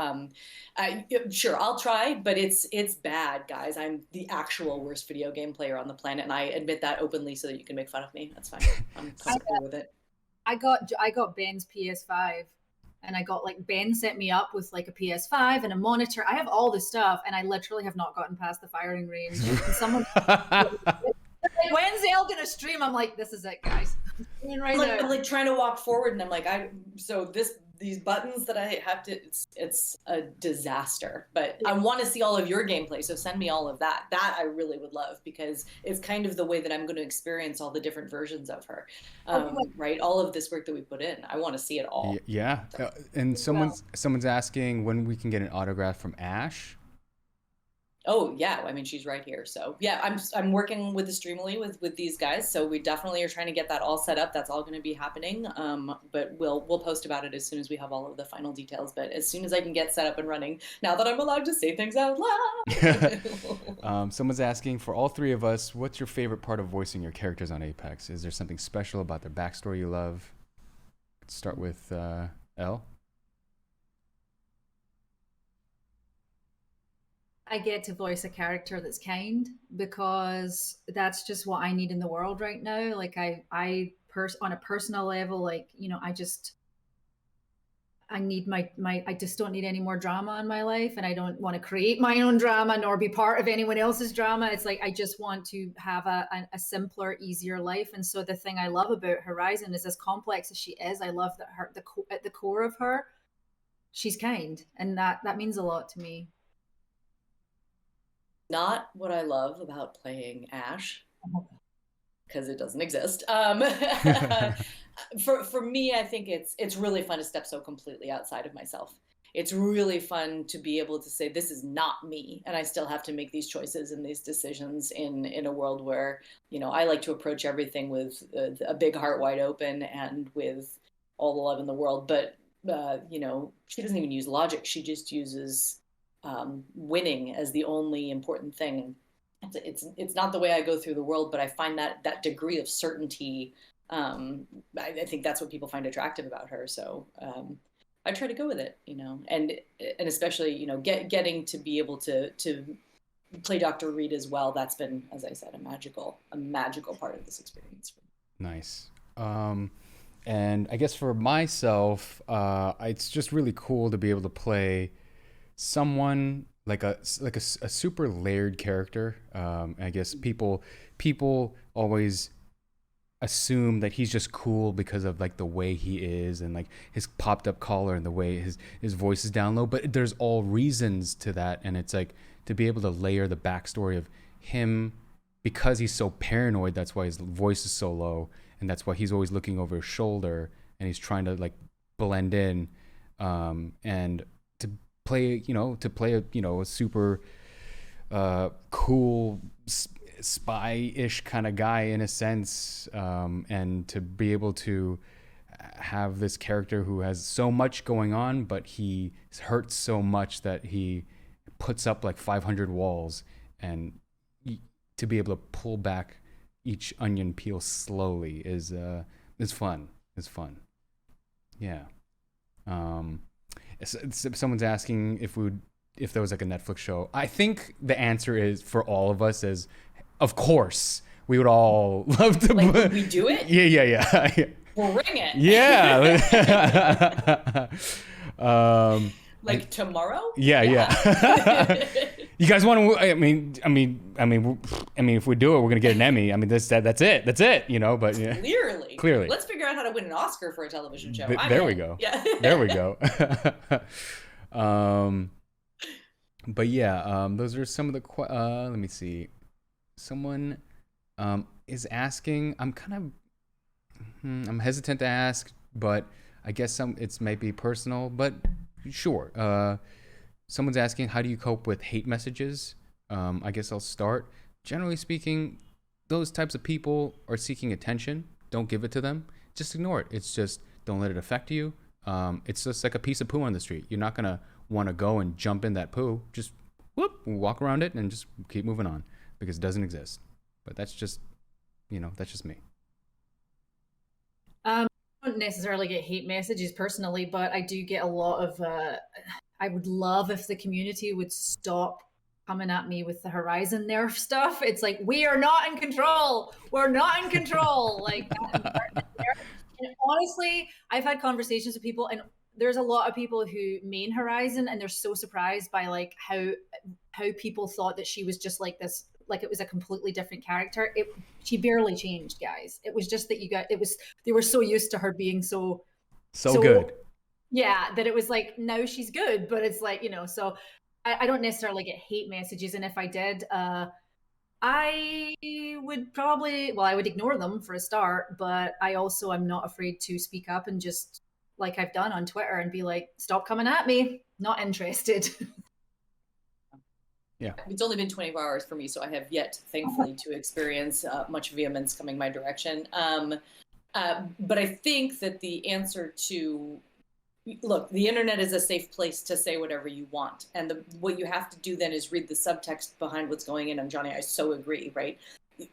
sure, I'll try, but it's bad, guys. I'm the actual worst video game player on the planet, and I admit that openly so that you can make fun of me. That's fine. I'm comfortable with it. I got Ben's PS5, and I got like Ben set me up with like a PS5 and a monitor. I have all this stuff, and I literally have not gotten past the firing range. And someone like, when's Elle gonna stream? I'm like, this is it, guys. Right I'm like trying to walk forward, and I'm like, these buttons that I have to, it's a disaster. But I want to see all of your gameplay, so send me all of that. That I really would love, because it's kind of the way that I'm going to experience all the different versions of her. Right? All of this work that we put in, I want to see it all. Yeah. And someone's asking when we can get an autograph from Ash. Oh yeah, I mean, she's right here. So yeah, I'm working with the Streamily with these guys. So we definitely are trying to get that all set up. That's all going to be happening. But we'll post about it as soon as we have all of the final details. But as soon as I can get set up and running, now that I'm allowed to say things out loud. Someone's asking, for all 3 of us, what's your favorite part of voicing your characters on Apex? Is there something special about their backstory you love? Let's start with Elle. I get to voice a character that's kind, because that's just what I need in the world right now. Like on a personal level, like, you know, I need I just don't need any more drama in my life, and I don't want to create my own drama nor be part of anyone else's drama. It's like, I just want to have a simpler, easier life. And so the thing I love about Horizon is, as complex as she is, I love that at the core of her, she's kind, and that means a lot to me. Not what I love about playing Ash, because it doesn't exist. For me, I think it's really fun to step so completely outside of myself. It's really fun to be able to say, this is not me, and I still have to make these choices and these decisions in a world where, you know, I like to approach everything with a big heart wide open and with all the love in the world. But you know, she doesn't even use logic. She just uses winning as the only important thing. It's not the way I go through the world, but I find that degree of certainty. I think that's what people find attractive about her. So I try to go with it, and especially, getting to be able to play Dr. Reed as well. That's been, as I said, a magical part of this experience. Nice. And I guess for myself, it's just really cool to be able to play someone like a super layered character. I guess people always assume that he's just cool because of like the way he is and like his popped up collar and the way his voice is down low. But there's all reasons to that, and it's like to be able to layer the backstory of him because he's so paranoid. That's why his voice is so low, and that's why he's always looking over his shoulder and he's trying to like blend in, and to play a super cool spy-ish kind of guy in a sense, and to be able to have this character who has so much going on, but he hurts so much that he puts up like 500 walls, and to be able to pull back each onion peel slowly is fun. It's fun. Yeah. Someone's asking if there was like a Netflix show. I think the answer is for all of us is, of course, we would all love to. Like, would we do it? Yeah. Bring it. Yeah. Like tomorrow? Yeah. You guys want to? I mean, if we do it, we're gonna get an Emmy. I mean, that's it. But yeah. Clearly. Let's figure out how to win an Oscar for a television show. There we go. Yeah. There we go. But yeah, those are some of the. Let me see. Someone is asking. I'm hesitant to ask, but I guess it might be personal, but sure. Someone's asking, how do you cope with hate messages? I guess I'll start. Generally speaking, those types of people are seeking attention. Don't give it to them. Just ignore it. It's just, don't let it affect you. It's just like a piece of poo on the street. You're not going to want to go and jump in that poo. Just walk around it and just keep moving on because it doesn't exist. But that's just me. I don't necessarily get hate messages personally, but I do get a lot of, I would love if the community would stop coming at me with the Horizon Nerf stuff. It's like, we are not in control. We're not in control. Like, and honestly, I've had conversations with people, and there's a lot of people who main Horizon, and they're so surprised by like how people thought that she was just like this, like it was a completely different character. She barely changed, guys. It was just that they were so used to her being so good. Yeah, that it was like, now she's good, but it's like, so I don't necessarily get hate messages. And if I did, I would probably, I would ignore them for a start, but I also am not afraid to speak up and just, like I've done on Twitter, and be like, stop coming at me, not interested. Yeah. It's only been 24 hours for me, so I have yet, thankfully, to experience much vehemence coming my direction. But I think that the answer to, look, the internet is a safe place to say whatever you want. And what you have to do then is read the subtext behind what's going in. And Johnny, I so agree, right?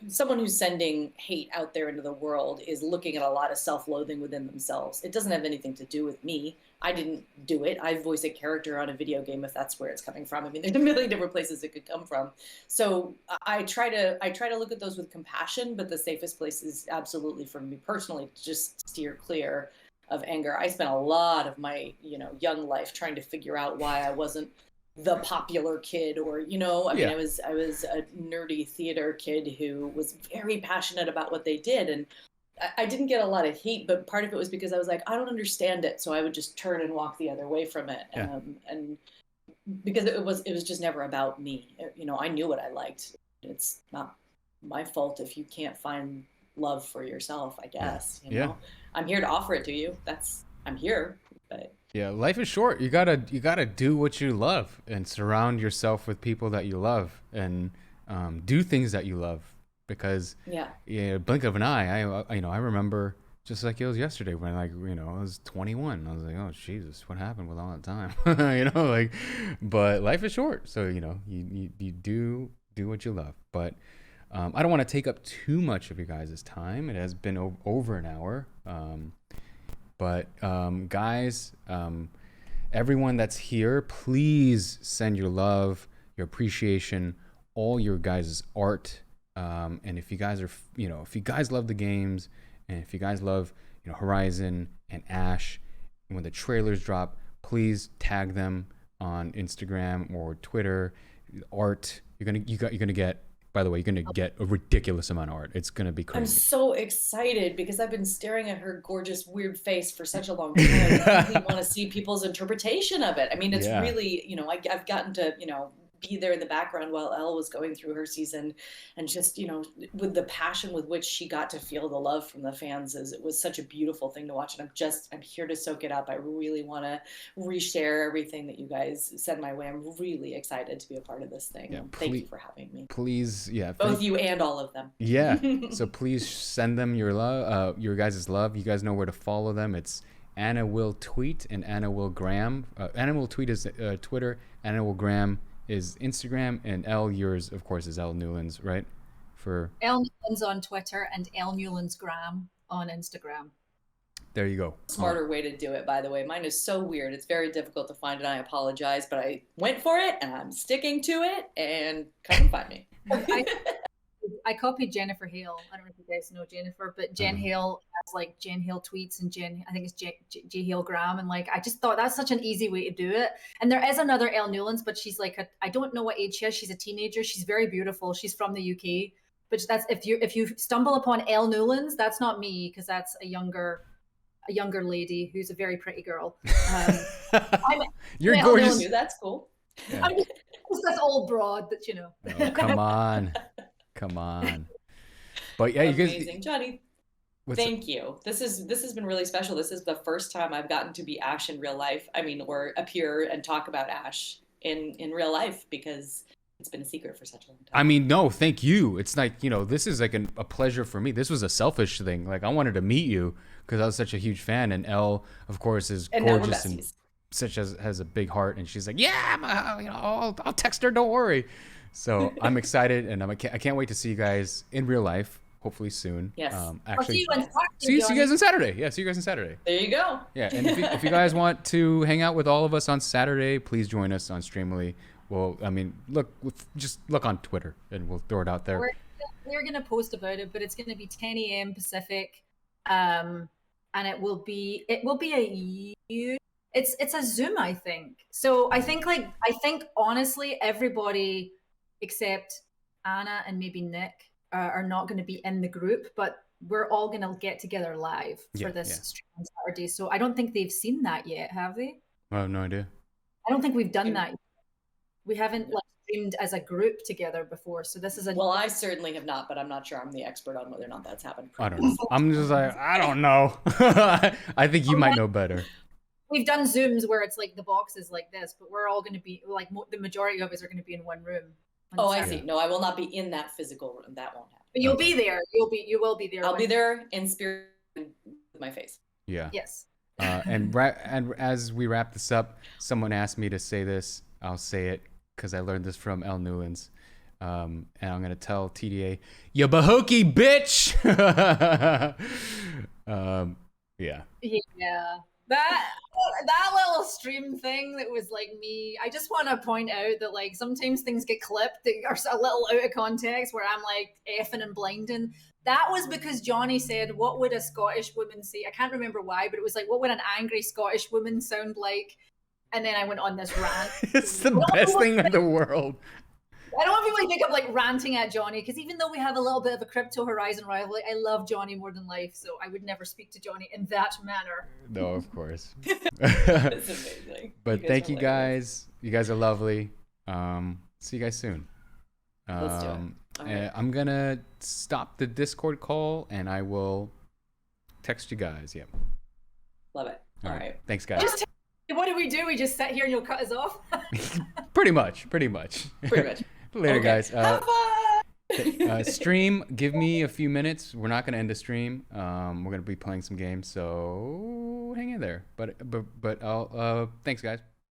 Someone who's sending hate out there into the world is looking at a lot of self-loathing within themselves. It doesn't have anything to do with me. I didn't do it. I voice a character on a video game, if that's where it's coming from. I mean, there's a million different places it could come from. So I try to look at those with compassion, but the safest place is absolutely, for me personally, to just steer clear of anger. I spent a lot of my, young life trying to figure out why I wasn't the popular kid, or, I was a nerdy theater kid who was very passionate about what they did. And I didn't get a lot of hate, but part of it was because I was like, I don't understand it. So I would just turn and walk the other way from it. Yeah. And because it was just never about me. I knew what I liked. It's not my fault if you can't find love for yourself, I guess. Yeah. I'm here to offer it to you. I'm here. But yeah, life is short. You gotta do what you love and surround yourself with people that you love, and do things that you love, because blink of an eye. I remember Just like it was yesterday when, like, you know, I was 21. I was like, oh, Jesus, what happened with all that time? Like, but life is short. So, you do what you love. But I don't want to take up too much of your guys' time. It has been over an hour. But guys, everyone that's here, please send your love, your appreciation, all your guys' art. And if you guys are, if you guys love the games, and if you guys love, Horizon and Ash, and when the trailers drop, please tag them on Instagram or Twitter. Art, you're gonna get. By the way, you're gonna get a ridiculous amount of art. It's gonna be crazy. I'm so excited because I've been staring at her gorgeous, weird face for such a long time. I really want to see people's interpretation of it. I mean, it's really, I've gotten to, be there in the background while Elle was going through her season, and just, with the passion with which she got to feel the love from the fans, it was such a beautiful thing to watch. And I'm here to soak it up. I really want to reshare everything that you guys send my way. I'm really excited to be a part of this thing. Thank you for having me. Please, both you and all of them. Yeah. So please send them your love, your guys' love. You guys know where to follow them. It's Anna Will Tweet and Anna Will Graham. Anna Will Tweet is Twitter. Anna Will Graham is Instagram, and Elle, yours, of course, is Elle Newlands, right? For Elle Newlands on Twitter and Elle Newlands Graham on Instagram. There you go. Smarter way to do it, by the way. Mine is so weird. It's very difficult to find, and I apologize, but I went for it, and I'm sticking to it, and come and find me. I copied Jennifer Hale. I don't know if you guys know Jennifer, but Jen Hale has like Jen Hale tweets, and I think it's J Hale Graham. And like, I just thought that's such an easy way to do it. And there is another Elle Newlands, but she's like, I don't know what age she is. She's a teenager. She's very beautiful. She's from the UK. But that's, if you stumble upon Elle Newlands, that's not me, because that's a younger lady who's a very pretty girl. You're gorgeous. That's cool. Yeah. I'm just this old broad that, Oh, come on. Come on. But yeah, amazing. You guys, Johnny, thank you. This has been really special. This is the first time I've gotten to be Ash in real life. I mean, or appear and talk about Ash in real life, because it's been a secret for such a long time. I mean, no, thank you. It's like, this is like a pleasure for me. This was a selfish thing. Like, I wanted to meet you because I was such a huge fan, and Elle, of course, is gorgeous and has a big heart, and she's like, I'll text her, don't worry. So I'm excited, and I can't wait to see you guys in real life, hopefully soon. Yes. Actually, see you guys on Saturday. Yeah, see you guys on Saturday. There you go. Yeah, and if you guys want to hang out with all of us on Saturday, please join us on Streamily. Well, I mean, just look on Twitter, and we'll throw it out there. We're going to post about it, but it's going to be 10 a.m. Pacific, and it will be a huge. It's a Zoom, I think. So I think honestly, everybody except Anna and maybe Nick are not going to be in the group, but we're all going to get together live for this stream on Saturday. So I don't think they've seen that yet, have they? I have no idea. I don't think we've done that yet. We haven't streamed as a group together before, so this is well, I certainly have not, but I'm not sure I'm the expert on whether or not that's happened. I don't know. I'm just like, I don't know. I think you might know better. We've done Zooms where it's like the box is like this, but we're all going to be like the majority of us are going to be in one room. Oh, I see. No, I will not be in that physical room. That won't happen. But you'll be there. You will be there. I'll be there in spirit with my face. Yeah. Yes. And as we wrap this up, someone asked me to say this. I'll say it because I learned this from Elle Newlands. And I'm going to tell TDA, you bahookie bitch. Yeah. Yeah. That little stream thing that was like me, I just want to point out that like sometimes things get clipped that are a little out of context where I'm like effing and blinding. That was because Johnny said, what would a Scottish woman say? I can't remember why, but it was like, what would an angry Scottish woman sound like? And then I went on this rant. It's the best thing in the world. I don't want people to think of like ranting at Johnny, because even though we have a little bit of a Crypto Horizon rivalry, I love Johnny more than life, so I would never speak to Johnny in that manner. No, of course. It's amazing. But thank you guys. You guys are lovely. See you guys soon. Let's do it. Right. I'm gonna stop the Discord call, and I will text you guys. Yep. Love it. All right. Thanks, guys. What do? We just sit here and you'll cut us off? Pretty much. Pretty much. Later, guys. Have fun. Stream, give me a few minutes. We're not going to end the stream. We're going to be playing some games, so hang in there. But I'll thanks guys.